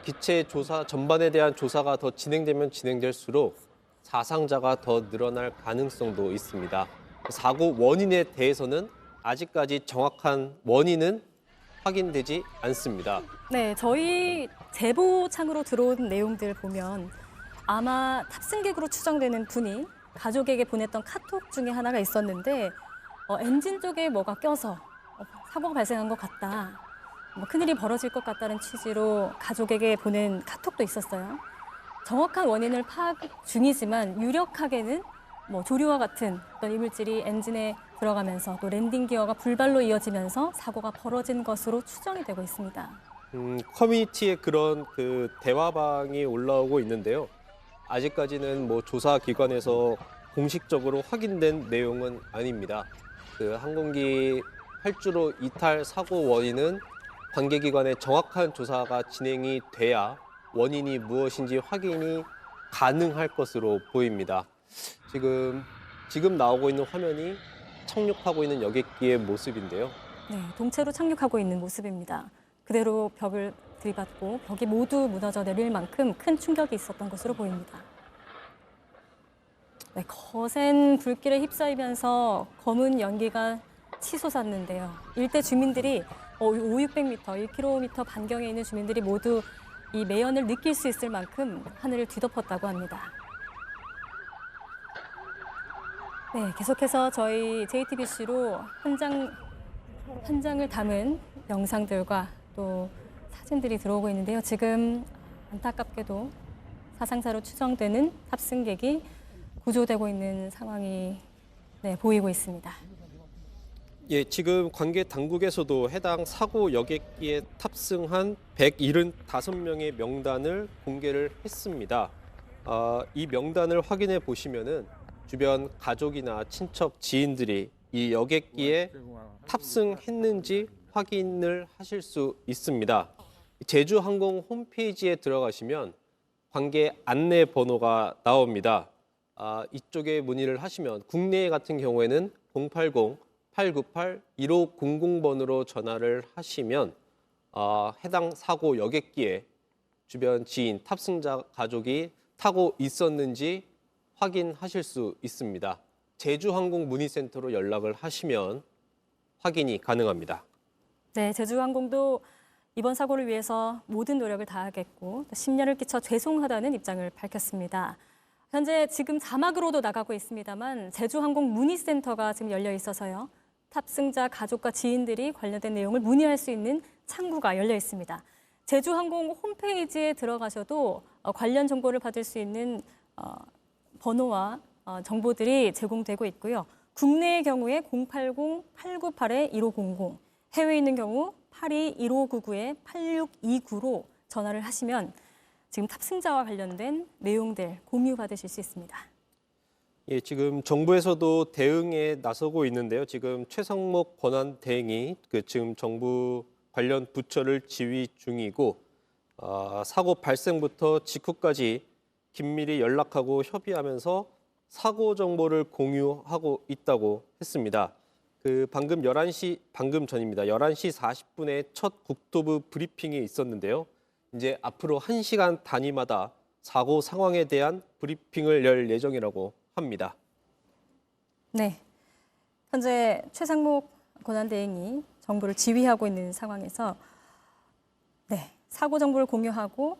기체 조사 전반에 대한 조사가 더 진행되면 진행될수록 사상자가 더 늘어날 가능성도 있습니다. 사고 원인에 대해서는 아직까지 정확한 원인은 확인되지 않습니다. 네, 저희 제보창으로 들어온 내용들 보면 아마 탑승객으로 추정되는 분이 가족에게 보냈던 카톡 중에 하나가 있었는데 엔진 쪽에 뭐가 껴서 사고가 발생한 것 같다. 큰일이 벌어질 것 같다는 취지로 가족에게 보낸 카톡도 있었어요. 정확한 원인을 파악 중이지만 유력하게는 조류와 같은 어떤 이물질이 엔진에 들어가면서 또 랜딩 기어가 불발로 이어지면서 사고가 벌어진 것으로 추정이 되고 있습니다. 커뮤니티에 그런 대화방이 올라오고 있는데요. 아직까지는 조사 기관에서 공식적으로 확인된 내용은 아닙니다. 항공기 활주로 이탈 사고 원인은 관계기관의 정확한 조사가 진행이 돼야 원인이 무엇인지 확인이 가능할 것으로 보입니다. 지금 나오고 있는 화면이 착륙하고 있는 여객기의 모습인데요. 네, 동체로 착륙하고 있는 모습입니다. 그대로 벽을 들이받고 벽이 모두 무너져 내릴 만큼 큰 충격이 있었던 것으로 보입니다. 네, 거센 불길에 휩싸이면서 검은 연기가 치솟았는데요. 일대 주민들이 500-600m, 1km 반경에 있는 주민들이 모두 이 매연을 느낄 수 있을 만큼 하늘을 뒤덮었다고 합니다. 네, 계속해서 저희 JTBC로 현장을 담은 영상들과 또 사진들이 들어오고 있는데요. 지금 안타깝게도 사상자로 추정되는 탑승객이 구조되고 있는 상황이 보이고 있습니다. 예, 지금 관계 당국에서도 해당 사고 여객기에 탑승한 175명의 명단을 공개를 했습니다. 이 명단을 확인해 보시면은 주변 가족이나 친척, 지인들이 이 여객기에 탑승했는지 확인을 하실 수 있습니다. 제주항공 홈페이지에 들어가시면 관계 안내 번호가 나옵니다. 이쪽에 문의를 하시면 국내 같은 경우에는 080-898-1500번으로 전화를 하시면 해당 사고 여객기에 주변 지인, 탑승자 가족이 타고 있었는지 확인하실 수 있습니다. 제주항공 문의센터로 연락을 하시면 확인이 가능합니다. 네, 제주항공도 이번 사고를 위해서 모든 노력을 다하겠고 심려를 끼쳐 죄송하다는 입장을 밝혔습니다. 현재 지금 자막으로도 나가고 있습니다만 제주항공 문의센터가 지금 열려 있어서요. 탑승자 가족과 지인들이 관련된 내용을 문의할 수 있는 창구가 열려 있습니다. 제주항공 홈페이지에 들어가셔도 관련 정보를 받을 수 있는 번호와 정보들이 제공되고 있고요. 국내의 경우에 080-898-1500, 해외에 있는 경우 82-1599-8629로 전화를 하시면 지금 탑승자와 관련된 내용들 공유받으실 수 있습니다. 예, 지금 정부에서도 대응에 나서고 있는데요. 지금 최상목 권한대행이 지금 정부 관련 부처를 지휘 중이고 사고 발생부터 직후까지 긴밀히 연락하고 협의하면서 사고 정보를 공유하고 있다고 했습니다. 방금 전입니다. 11시 40분에 첫 국토부 브리핑이 있었는데요. 이제 앞으로 1시간 단위마다 사고 상황에 대한 브리핑을 열 예정이라고 합니다. 네, 현재 최상목 권한대행이 정부를 지휘하고 있는 상황에서 사고 정보를 공유하고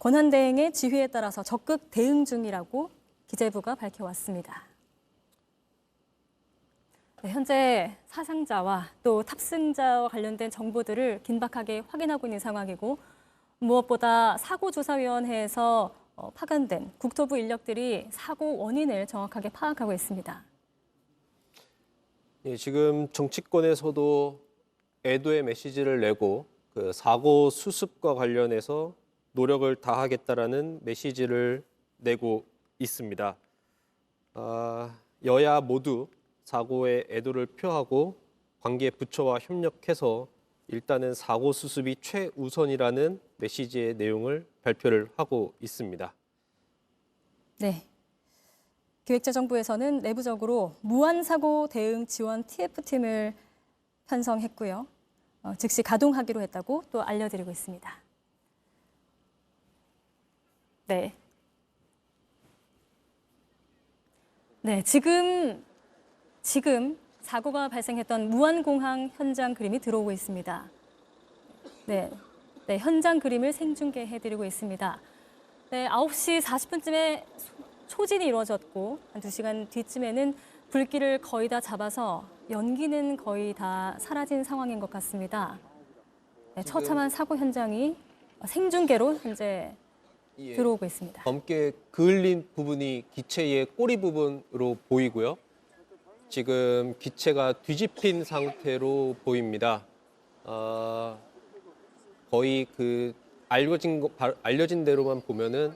권한대행의 지휘에 따라서 적극 대응 중이라고 기재부가 밝혀왔습니다. 네, 현재 사상자와 또 탑승자와 관련된 정보들을 긴박하게 확인하고 있는 상황이고 무엇보다 사고조사위원회에서 파견된 국토부 인력들이 사고 원인을 정확하게 파악하고 있습니다. 예, 지금 정치권에서도 애도의 메시지를 내고 사고 수습과 관련해서 노력을 다하겠다라는 메시지를 내고 있습니다. 여야 모두 사고에 애도를 표하고 관계 부처와 협력해서 일단은 사고 수습이 최우선이라는 메시지의 내용을 발표를 하고 있습니다. 네. 기획재정부에서는 내부적으로 무한사고 대응 지원 TF팀을 편성했고요. 즉시 가동하기로 했다고 또 알려드리고 있습니다. 네. 네, 지금 사고가 발생했던 무안공항 현장 그림이 들어오고 있습니다. 네, 현장 그림을 생중계해드리고 있습니다. 네, 9시 40분쯤에 초진이 이루어졌고 한 2시간 뒤쯤에는 불길을 거의 다 잡아서 연기는 거의 다 사라진 상황인 것 같습니다. 네, 처참한 사고 현장이 생중계로 현재 들어오고 있습니다. 검게 그을린 부분이 기체의 꼬리 부분으로 보이고요. 지금 기체가 뒤집힌 상태로 보입니다. 거의 알려진 대로만 보면은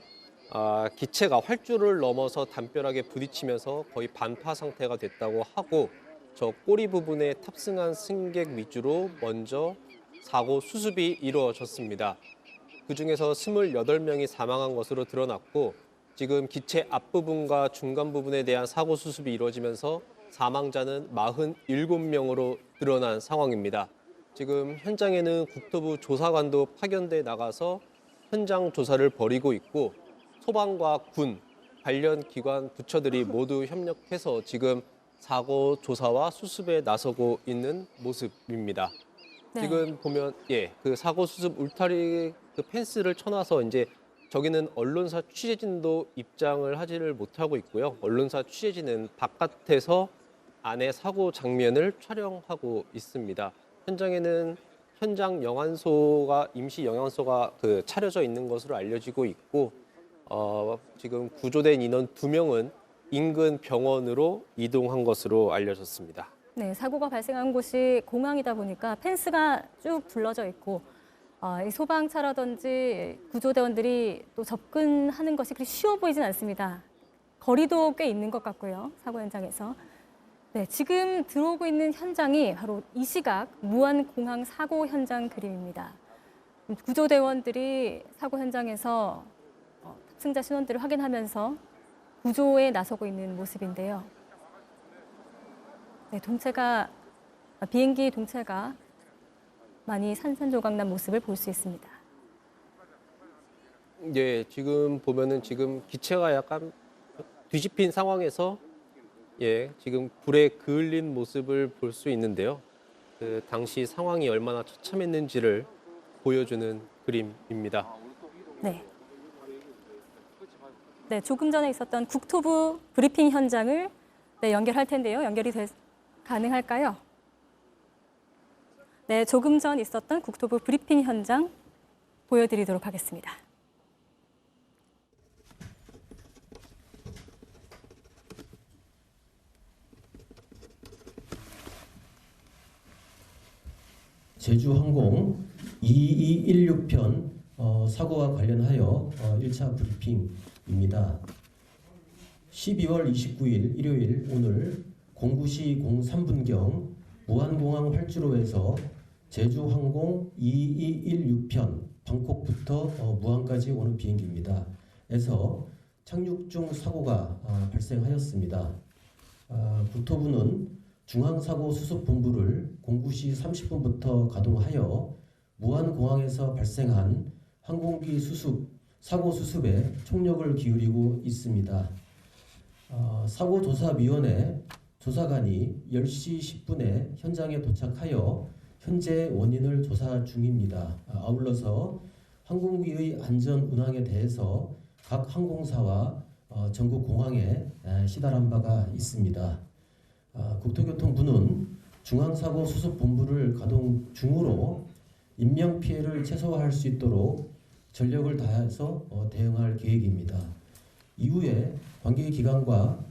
기체가 활주를 넘어서 담벼락에 부딪히면서 거의 반파 상태가 됐다고 하고 저 꼬리 부분에 탑승한 승객 위주로 먼저 사고 수습이 이루어졌습니다. 그중에서 28명이 사망한 것으로 드러났고 지금 기체 앞부분과 중간 부분에 대한 사고 수습이 이루어지면서 사망자는 47명으로 드러난 상황입니다. 지금 현장에는 국토부 조사관도 파견돼 나가서 현장 조사를 벌이고 있고 소방과 군, 관련 기관 부처들이 모두 협력해서 지금 사고 조사와 수습에 나서고 있는 모습입니다. 네. 지금 보면 그 사고 수습 울타리 펜스를 쳐놔서 이제 저기는 언론사 취재진도 입장을 하지를 못하고 있고요. 언론사 취재진은 바깥에서 안에 사고 장면을 촬영하고 있습니다. 현장에는 현장 영안소가 임시 영안소가 차려져 있는 것으로 알려지고 있고 지금 구조된 인원 2명은 인근 병원으로 이동한 것으로 알려졌습니다. 네, 사고가 발생한 곳이 공항이다 보니까 펜스가 쭉 둘러져 있고 이 소방차라든지 구조대원들이 또 접근하는 것이 그리 쉬워 보이진 않습니다. 거리도 꽤 있는 것 같고요, 사고 현장에서. 네, 지금 들어오고 있는 현장이 바로 이 시각 무안공항 사고 현장 그림입니다. 구조대원들이 사고 현장에서 탑승자 신원들을 확인하면서 구조에 나서고 있는 모습인데요. 네, 비행기 동체가 많이 산산조각난 모습을 볼 수 있습니다. 네, 지금 보면은 지금 기체가 약간 뒤집힌 상황에서 예, 지금 불에 그을린 모습을 볼 수 있는데요. 그 당시 상황이 얼마나 처참했는지를 보여주는 그림입니다. 네. 네, 조금 전에 있었던 국토부 브리핑 현장을 연결할 텐데요. 가능할까요? 네, 조금 전 있었던 국토부 브리핑 현장 보여드리도록 하겠습니다. 제주항공 2216편 사고와 관련하여 1차 브리핑입니다. 12월 29일 일요일 오늘 09시 03분경 무안공항 활주로에서 제주항공 2216편 방콕부터 무안까지 오는 비행기입니다. 에서 착륙 중 사고가 발생하였습니다. 국토부는 중앙사고수습본부를 09시 30분부터 가동하여 무안공항에서 발생한 항공기 사고 수습에 총력을 기울이고 있습니다. 사고조사위원회 조사관이 10시 10분에 현장에 도착하여 현재 원인을 조사 중입니다. 아울러서 항공기의 안전 운항에 대해서 각 항공사와 전국 공항에 시달한 바가 있습니다. 국토교통부는 중앙사고수습본부를 가동 중으로 인명피해를 최소화할 수 있도록 전력을 다해서 대응할 계획입니다. 이후에 관계기관과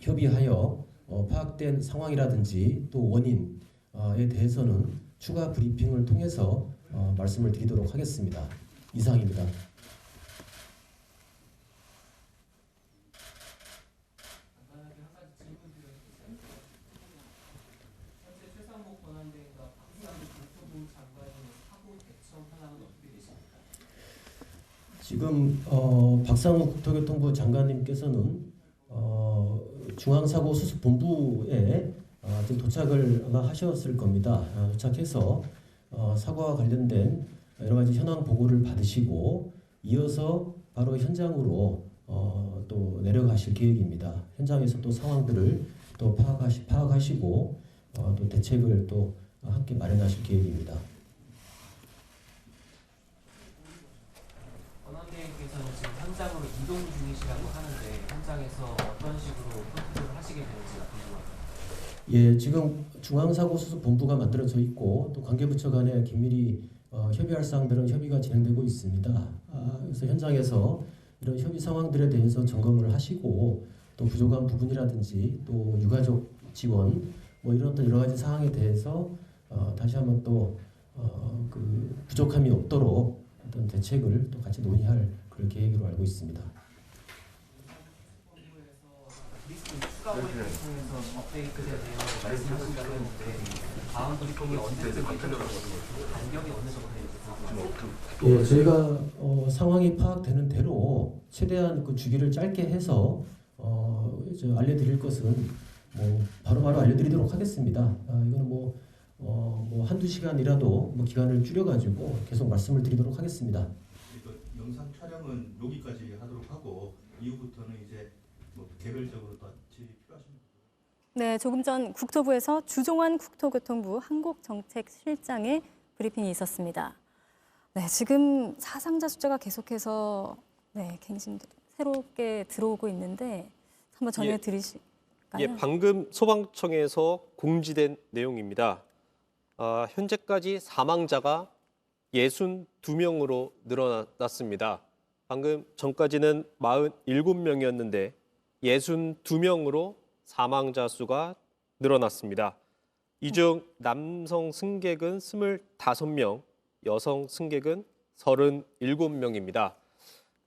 협의하여 파악된 상황이라든지 또 원인에 대해서는 추가 브리핑을 통해서 말씀을 드리도록 하겠습니다. 이상입니다. 지금 박상욱 국토교통부 장관님께서는 중앙사고수습본부에 지금 도착을 아마 하셨을 겁니다. 도착해서 사고와 관련된 여러 가지 현황 보고를 받으시고 이어서 바로 현장으로 또 내려가실 계획입니다. 현장에서 또 상황들을 또 파악하시고 또 대책을 또 함께 마련하실 계획입니다. 권한대행께서는 지금 현장으로 이동 중이시라고 하는데 현장에서 어떤 식으로 컨트롤을 하시게 되는지가 궁금합니다. 예, 지금 중앙사고수습본부가 만들어져 있고 또 관계부처 간에 긴밀히 협의할 사항들은 협의가 진행되고 있습니다. 그래서 현장에서 이런 협의 상황들에 대해서 점검을 하시고 또 부족한 부분이라든지 또 유가족 지원 뭐 이런 어떤 여러 가지 사항에 대해서 다시 한번 또 그 부족함이 없도록 어떤 대책을 또 같이 논의할 그런 계획으로 알고 있습니다. 추가 브리핑을 통해서 업데이트된 내용을 말씀하신다고 했는데 다음 브리핑이 언제쯤 예정되고 간격이 어느 정도 되는지 예, 저희가 상황이 파악되는 대로 최대한 그 주기를 짧게 해서 알려드릴 것은 뭐 바로바로 알려드리도록 하겠습니다. 이거는 뭐 한두 시간이라도 뭐 기간을 줄여가지고 계속 말씀을 드리도록 하겠습니다. 영상 촬영은 여기까지 하도록 하고 이후부터는 이제 뭐 개별적으로 같이 필요하십니까? 네, 조금 전 국토부에서 주종환 국토교통부 한국정책실장의 브리핑이 있었습니다. 네, 지금 사상자 숫자가 계속해서 새롭게 들어오고 있는데 한번 전해드리실까요? 예, 방금 소방청에서 공지된 내용입니다. 현재까지 사망자가 62명으로 늘어났습니다. 방금 전까지는 47명이었는데 62명으로 사망자 수가 늘어났습니다. 이 중 남성 승객은 25명, 여성 승객은 37명입니다.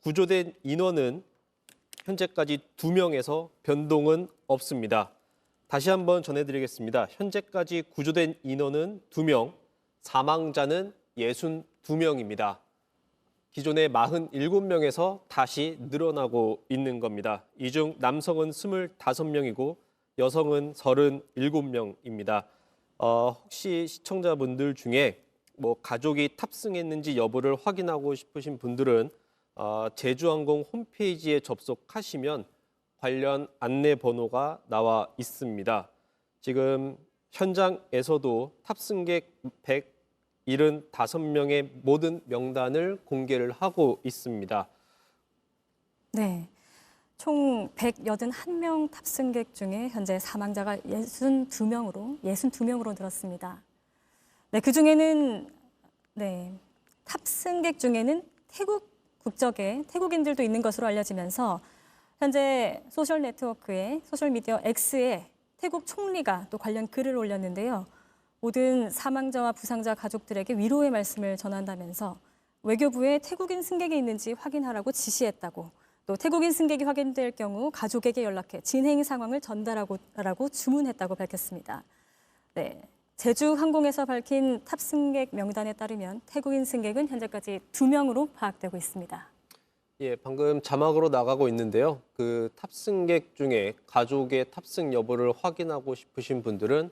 구조된 인원은 현재까지 2명에서 변동은 없습니다. 다시 한번 전해드리겠습니다. 현재까지 구조된 인원은 2명, 사망자는 62명입니다. 기존의 47명에서 다시 늘어나고 있는 겁니다. 이 중 남성은 25명이고 여성은 37명입니다. 혹시 시청자분들 중에 뭐 가족이 탑승했는지 여부를 확인하고 싶으신 분들은 제주항공 홈페이지에 접속하시면 관련 안내 번호가 나와 있습니다. 지금 현장에서도 탑승객 175명의 모든 명단을 공개를 하고 있습니다. 네. 총 181명 탑승객 중에 현재 사망자가 62명으로 늘었습니다. 네, 그중에는 탑승객 중에는 태국 국적의 태국인들도 있는 것으로 알려지면서 현재 소셜미디어 X에 태국 총리가 또 관련 글을 올렸는데요. 모든 사망자와 부상자 가족들에게 위로의 말씀을 전한다면서 외교부에 태국인 승객이 있는지 확인하라고 지시했다고, 또 태국인 승객이 확인될 경우 가족에게 연락해 진행 상황을 전달하라고 주문했다고 밝혔습니다. 네, 제주항공에서 밝힌 탑승객 명단에 따르면 태국인 승객은 현재까지 2명으로 파악되고 있습니다. 예, 방금 자막으로 나가고 있는데요. 그 탑승객 중에 가족의 탑승 여부를 확인하고 싶으신 분들은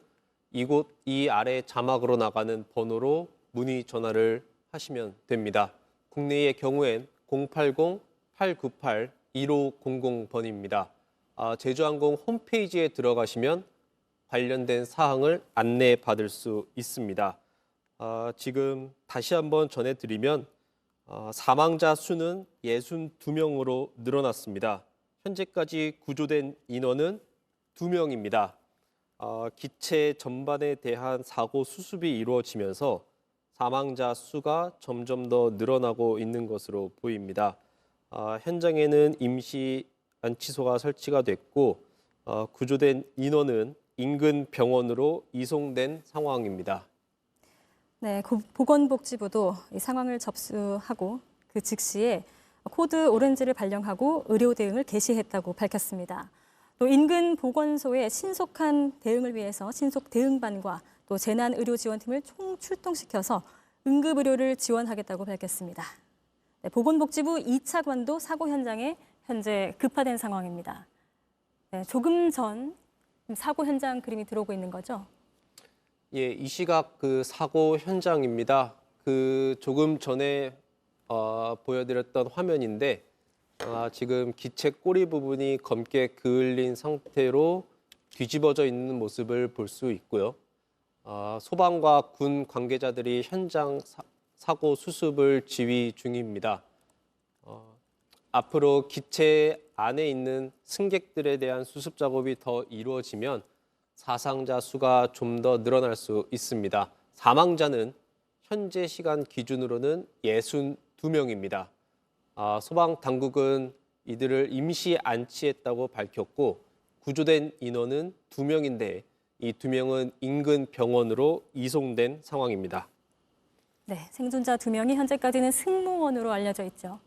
이 아래 자막으로 나가는 번호로 문의 전화를 하시면 됩니다. 국내의 경우엔 080-898-1500번입니다. 제주항공 홈페이지에 들어가시면 관련된 사항을 안내받을 수 있습니다. 지금 다시 한번 전해드리면 사망자 수는 62명으로 늘어났습니다. 현재까지 구조된 인원은 2명입니다. 기체 전반에 대한 사고 수습이 이루어지면서 사망자 수가 점점 더 늘어나고 있는 것으로 보입니다. 현장에는 임시 안치소가 설치가 됐고 구조된 인원은 인근 병원으로 이송된 상황입니다. 네, 보건복지부도 이 상황을 접수하고 그 즉시에 코드 오렌지를 발령하고 의료 대응을 개시했다고 밝혔습니다. 또 인근 보건소의 신속한 대응을 위해서 신속 대응반과 또 재난의료지원팀을 총출동시켜서 응급의료를 지원하겠다고 밝혔습니다. 네, 보건복지부 2차관도 사고 현장에 현재 급파된 상황입니다. 네, 조금 전 사고 현장 그림이 들어오고 있는 거죠? 예, 이 시각 그 사고 현장입니다. 그 조금 전에 보여드렸던 화면인데 지금 기체 꼬리 부분이 검게 그을린 상태로 뒤집어져 있는 모습을 볼 수 있고요. 소방과 군 관계자들이 현장 사고 수습을 지휘 중입니다. 앞으로 기체 안에 있는 승객들에 대한 수습 작업이 더 이루어지면 사상자 수가 좀 더 늘어날 수 있습니다. 사망자는 현재 시간 기준으로는 62명입니다. 소방 당국은 이들을 임시 안치했다고 밝혔고 구조된 인원은 2명인데 이 2명은 인근 병원으로 이송된 상황입니다. 네, 생존자 2명이 현재까지는 승무원으로 알려져 있죠.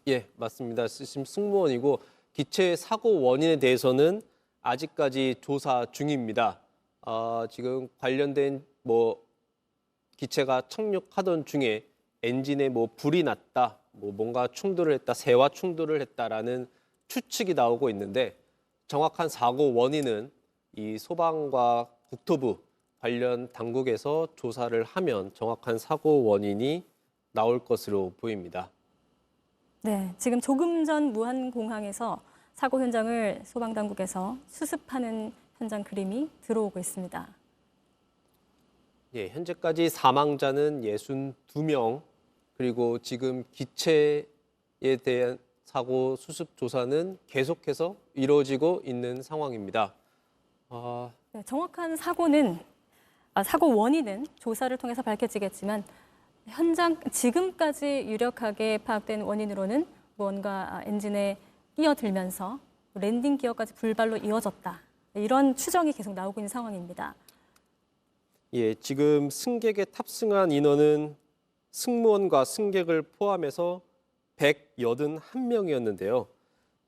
예, 맞습니다. 지금 승무원이고 기체 사고 원인에 대해서는 아직까지 조사 중입니다. 지금 관련된 기체가 착륙하던 중에 엔진에 불이 났다, 뭔가 충돌을 했다, 새와 충돌을 했다라는 추측이 나오고 있는데 정확한 사고 원인은 이 소방과 국토부 관련 당국에서 조사를 하면 정확한 사고 원인이 나올 것으로 보입니다. 네, 지금 조금 전 무안공항에서 사고 현장을 소방당국에서 수습하는 현장 그림이 들어오고 있습니다. 예, 현재까지 사망자는 62명, 그리고 지금 기체에 대한 사고 수습 조사는 계속해서 이루어지고 있는 상황입니다. 네, 정확한 사고 원인은 조사를 통해서 밝혀지겠지만 지금까지 유력하게 파악된 원인으로는 무언가 엔진에 끼어들면서 랜딩 기어까지 불발로 이어졌다. 이런 추정이 계속 나오고 있는 상황입니다. 예, 지금 승객에 탑승한 인원은 승무원과 승객을 포함해서 181명이었는데요.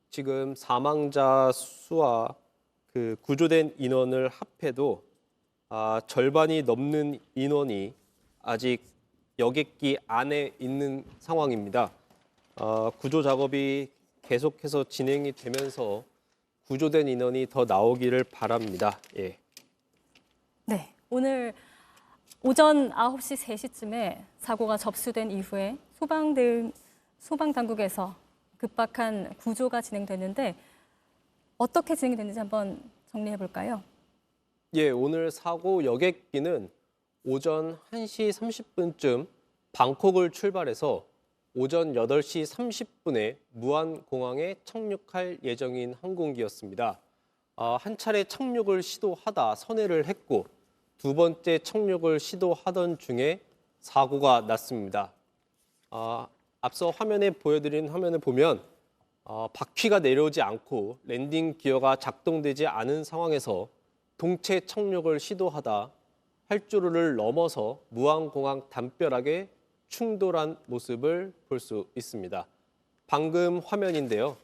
지금 사망자 수와 그 구조된 인원을 합해도 절반이 넘는 인원이 아직 여객기 안에 있는 상황입니다. 구조 작업이 계속해서 진행이 되면서 구조된 인원이 더 나오기를 바랍니다. 예. 네, 오늘 오전 9시 3시쯤에 사고가 접수된 이후에 소방당국에서 급박한 구조가 진행됐는데 어떻게 진행이 됐는지 한번 정리해 볼까요? 예, 오늘 사고 여객기는 오전 1시 30분쯤 방콕을 출발해서 오전 8시 30분에 무안공항에 착륙할 예정인 항공기였습니다. 한 차례 착륙을 시도하다 선회를 했고 두 번째 착륙을 시도하던 중에 사고가 났습니다. 앞서 화면에 보여드린 화면을 보면 바퀴가 내려오지 않고 랜딩 기어가 작동되지 않은 상황에서 동체 착륙을 시도하다 활주로를 넘어서 무안공항 담벼락에 충돌한 모습을 볼 수 있습니다. 방금 화면인데요.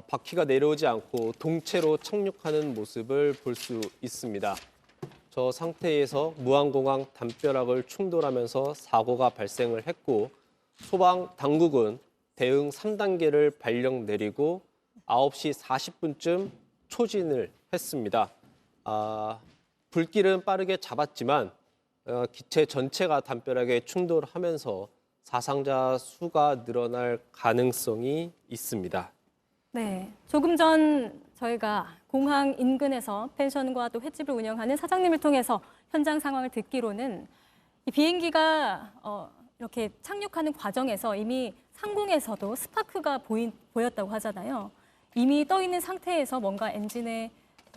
바퀴가 내려오지 않고 동체로 착륙하는 모습을 볼 수 있습니다. 저 상태에서 무안공항 담벼락을 충돌하면서 사고가 발생을 했고 소방 당국은 대응 3단계를 발령 내리고 9시 40분쯤 초진을 했습니다. 불길은 빠르게 잡았지만 기체 전체가 담벼락에 충돌하면서 사상자 수가 늘어날 가능성이 있습니다. 네, 조금 전 저희가 공항 인근에서 펜션과 또 횟집을 운영하는 사장님을 통해서 현장 상황을 듣기로는 이 비행기가 이렇게 착륙하는 과정에서 이미 상공에서도 스파크가 보였다고 하잖아요. 이미 떠 있는 상태에서 뭔가 엔진에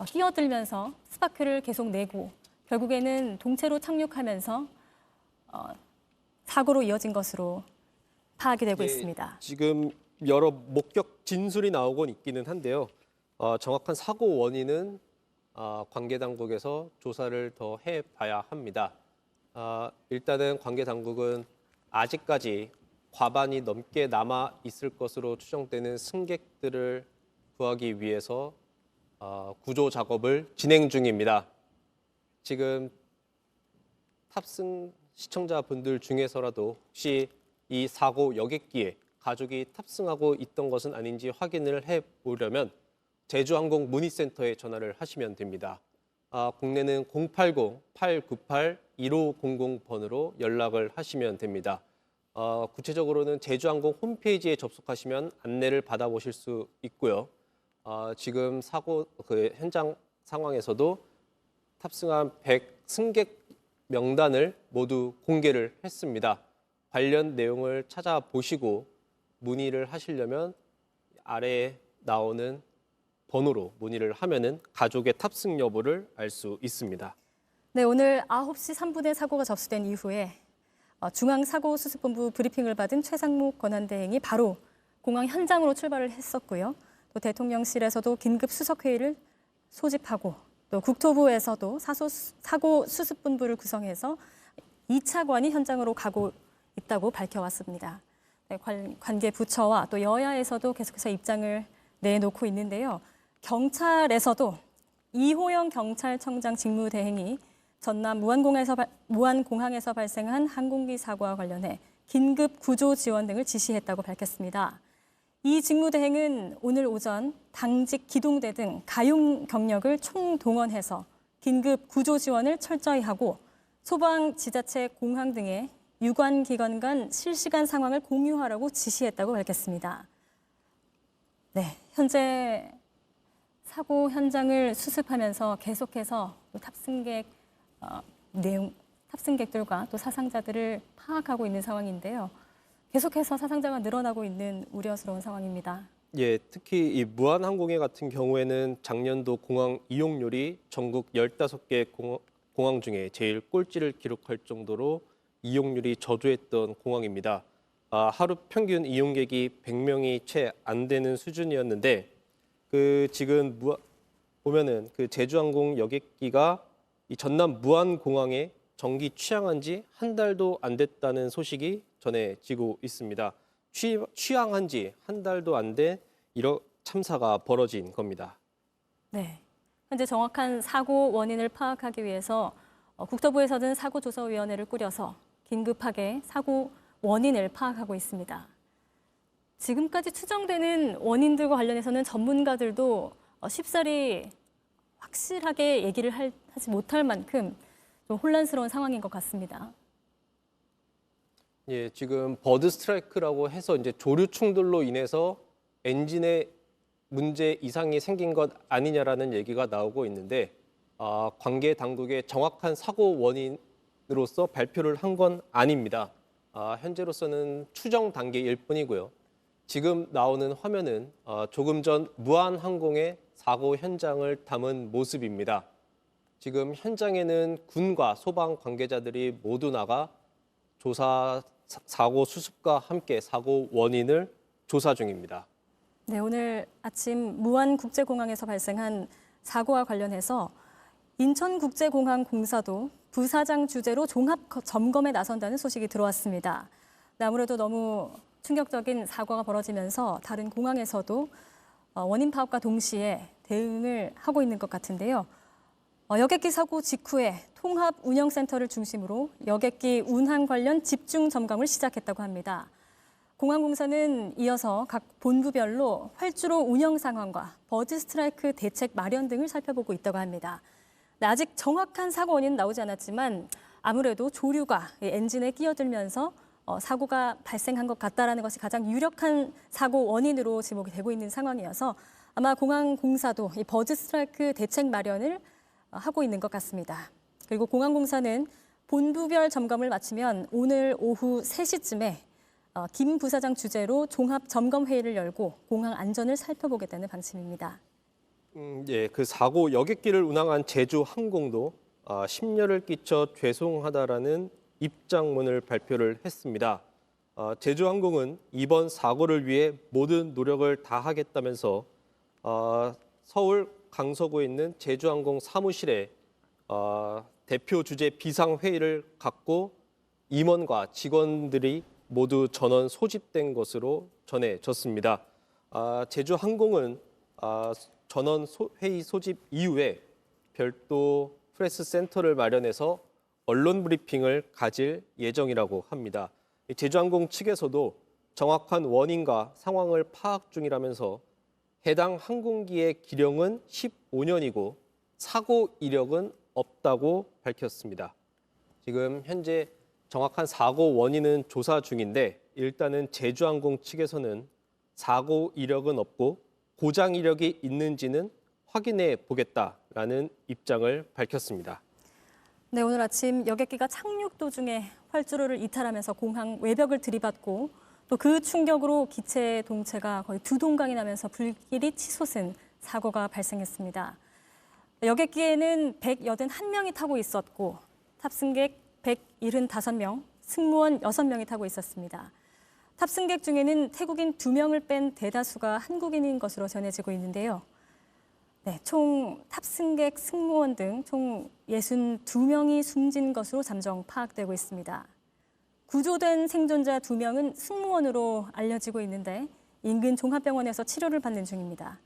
끼어들면서 스파크를 계속 내고 결국에는 동체로 착륙하면서 사고로 이어진 것으로 파악이 되고 있습니다. 지금 여러 목격 진술이 나오곤 있기는 한데요. 정확한 사고 원인은 관계 당국에서 조사를 더 해봐야 합니다. 일단은 관계 당국은 아직까지 과반이 넘게 남아 있을 것으로 추정되는 승객들을 구하기 위해서 구조 작업을 진행 중입니다. 지금 탑승 시청자분들 중에서라도 혹시 이 사고 여객기에 가족이 탑승하고 있던 것은 아닌지 확인을 해보려면 제주항공 문의센터에 전화를 하시면 됩니다. 국내는 080-898-1500번으로 연락을 하시면 됩니다. 구체적으로는 제주항공 홈페이지에 접속하시면 안내를 받아보실 수 있고요. 지금 사고 현장 상황에서도 탑승한 100 승객 명단을 모두 공개를 했습니다. 관련 내용을 찾아보시고 문의를 하시려면 아래에 나오는 번호로 문의를 하면은 가족의 탑승 여부를 알 수 있습니다. 네, 오늘 9시 3분에 사고가 접수된 이후에 중앙사고수습본부 브리핑을 받은 최상목 권한대행이 바로 공항 현장으로 출발을 했었고요. 또 대통령실에서도 긴급 수석회의를 소집하고 또 국토부에서도 사고수습본부를 구성해서 2차관이 현장으로 가고 있다고 밝혀왔습니다. 네, 관계 부처와 또 여야에서도 계속해서 입장을 내놓고 있는데요. 경찰에서도 이호영 경찰청장 직무대행이 전남 무안공항에서 발생한 항공기 사고와 관련해 긴급 구조 지원 등을 지시했다고 밝혔습니다. 이 직무대행은 오늘 오전 당직 기동대 등 가용 경력을 총동원해서 긴급 구조 지원을 철저히 하고 소방, 지자체, 공항 등의 유관 기관 간 실시간 상황을 공유하라고 지시했다고 밝혔습니다. 네, 현재 사고 현장을 수습하면서 계속해서 탑승객들과 또 사상자들을 파악하고 있는 상황인데요. 계속해서 사상자가 늘어나고 있는 우려스러운 상황입니다. 예, 특히 이 무안항공회 같은 경우에는 작년도 공항 이용률이 전국 15개 공항 중에 제일 꼴찌를 기록할 정도로 이용률이 저조했던 공항입니다. 하루 평균 이용객이 100명이 채 안 되는 수준이었는데 지금 보면은 제주항공 여객기가 이 전남 무안공항에 정기 취항한 지 한 달도 안 됐다는 소식이 전해지고 있습니다. 취항한 지 한 달도 안 된 이런 참사가 벌어진 겁니다. 네, 현재 정확한 사고 원인을 파악하기 위해서 국토부에서는 사고조사위원회를 꾸려서 긴급하게 사고 원인을 파악하고 있습니다. 지금까지 추정되는 원인들과 관련해서는 전문가들도 쉽사리 확실하게 얘기를 하지 못할 만큼 좀 혼란스러운 상황인 것 같습니다. 예, 지금 버드 스트라이크라고 해서 이제 조류 충돌로 인해서 엔진에 문제 이상이 생긴 것 아니냐라는 얘기가 나오고 있는데 관계 당국의 정확한 사고 원인으로서 발표를 한 건 아닙니다. 현재로서는 추정 단계일 뿐이고요. 지금 나오는 화면은 조금 전 무한항공의 사고 현장을 담은 모습입니다. 지금 현장에는 군과 소방 관계자들이 모두 나가 사고 수습과 함께 사고 원인을 조사 중입니다. 네, 오늘 아침 무안국제공항에서 발생한 사고와 관련해서 인천국제공항공사도 부사장 주재로 종합 점검에 나선다는 소식이 들어왔습니다. 아무래도 너무 충격적인 사고가 벌어지면서 다른 공항에서도 원인 파악과 동시에 대응을 하고 있는 것 같은데요. 여객기 사고 직후에 통합운영센터를 중심으로 여객기 운항 관련 집중 점검을 시작했다고 합니다. 공항공사는 이어서 각 본부별로 활주로 운영 상황과 버드 스트라이크 대책 마련 등을 살펴보고 있다고 합니다. 아직 정확한 사고 원인은 나오지 않았지만 아무래도 조류가 엔진에 끼어들면서 사고가 발생한 것 같다라는 것이 가장 유력한 사고 원인으로 지목이 되고 있는 상황이어서 아마 공항공사도 이 버드 스트라이크 대책 마련을 하고 있는 것 같습니다. 그리고 공항공사는 본부별 점검을 마치면 오늘 오후 3시쯤에 김 부사장 주재로 종합 점검 회의를 열고 공항 안전을 살펴보겠다는 방침입니다. 예, 그 사고 여객기를 운항한 제주항공도 심려를 끼쳐 죄송하다라는 입장문을 발표를 했습니다. 제주항공은 이번 사고를 위해 모든 노력을 다하겠다면서 서울 강서구에 있는 제주항공 사무실에 대표 주재 비상회의를 갖고 임원과 직원들이 모두 전원 소집된 것으로 전해졌습니다. 제주항공은 전원 회의 소집 이후에 별도 프레스 센터를 마련해서 언론 브리핑을 가질 예정이라고 합니다. 제주항공 측에서도 정확한 원인과 상황을 파악 중이라면서 해당 항공기의 기령은 15년이고 사고 이력은 없다고 밝혔습니다. 지금 현재 정확한 사고 원인은 조사 중인데 일단은 제주항공 측에서는 사고 이력은 없고 고장 이력이 있는지는 확인해 보겠다라는 입장을 밝혔습니다. 네, 오늘 아침 여객기가 착륙 도중에 활주로를 이탈하면서 공항 외벽을 들이받고 또 그 충격으로 기체 동체가 거의 두 동강이 나면서 불길이 치솟은 사고가 발생했습니다. 여객기에는 181명이 타고 있었고 탑승객 175명, 승무원 6명이 타고 있었습니다. 탑승객 중에는 태국인 2명을 뺀 대다수가 한국인인 것으로 전해지고 있는데요. 네, 총 탑승객, 승무원 등 총 62명이 숨진 것으로 잠정 파악되고 있습니다. 구조된 생존자 2명은 승무원으로 알려지고 있는데 인근 종합병원에서 치료를 받는 중입니다.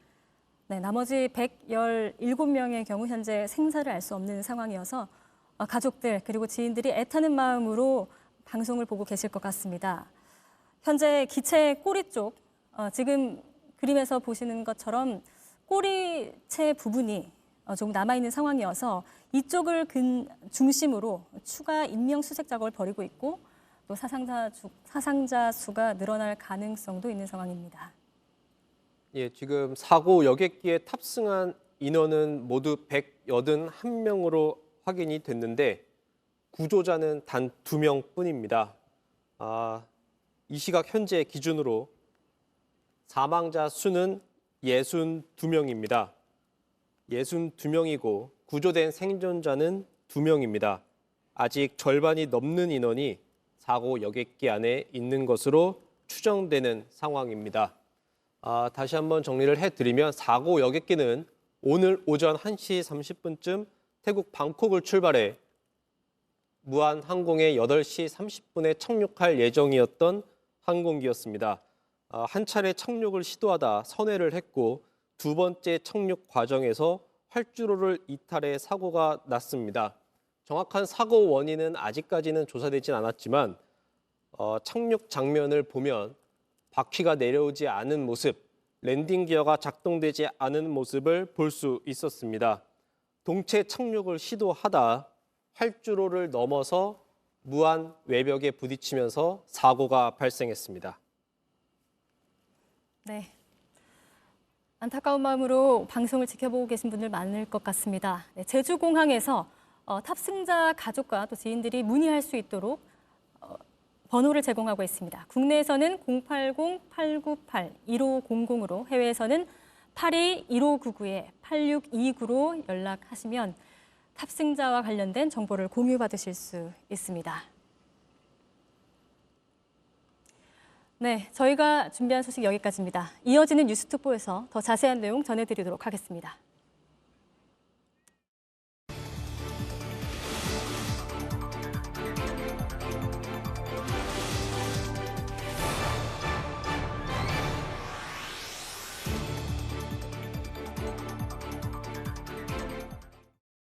네, 나머지 117명의 경우 현재 생사를 알 수 없는 상황이어서 가족들 그리고 지인들이 애타는 마음으로 방송을 보고 계실 것 같습니다. 현재 기체 꼬리 쪽, 지금 그림에서 보시는 것처럼 꼬리체 부분이 조금 남아있는 상황이어서 이쪽을 중심으로 추가 인명 수색 작업을 벌이고 있고 또 사상자 수가 늘어날 가능성도 있는 상황입니다. 예, 지금 사고 여객기에 탑승한 인원은 모두 181명으로 확인이 됐는데 구조자는 단 2명뿐입니다. 이 시각 현재 기준으로 사망자 수는 62명입니다. 62명이고 구조된 생존자는 2명입니다. 아직 절반이 넘는 인원이 사고 여객기 안에 있는 것으로 추정되는 상황입니다. 다시 한번 정리를 해드리면 사고 여객기는 오늘 오전 1시 30분쯤 태국 방콕을 출발해 무안항공에 8시 30분에 착륙할 예정이었던 항공기였습니다. 한 차례 착륙을 시도하다 선회를 했고 두 번째 착륙 과정에서 활주로를 이탈해 사고가 났습니다. 정확한 사고 원인은 아직까지는 조사되진 않았지만 착륙 장면을 보면 바퀴가 내려오지 않은 모습, 랜딩 기어가 작동되지 않은 모습을 볼 수 있었습니다. 동체 착륙을 시도하다 활주로를 넘어서 무안 외벽에 부딪히면서 사고가 발생했습니다. 네. 안타까운 마음으로 방송을 지켜보고 계신 분들 많을 것 같습니다. 네, 제주공항에서 탑승자 가족과 또 지인들이 문의할 수 있도록 번호를 제공하고 있습니다. 국내에서는 080-898-1500으로, 해외에서는 82-1599-8629로 연락하시면 탑승자와 관련된 정보를 공유받으실 수 있습니다. 네, 저희가 준비한 소식 여기까지입니다. 이어지는 뉴스특보에서 더 자세한 내용 전해드리도록 하겠습니다.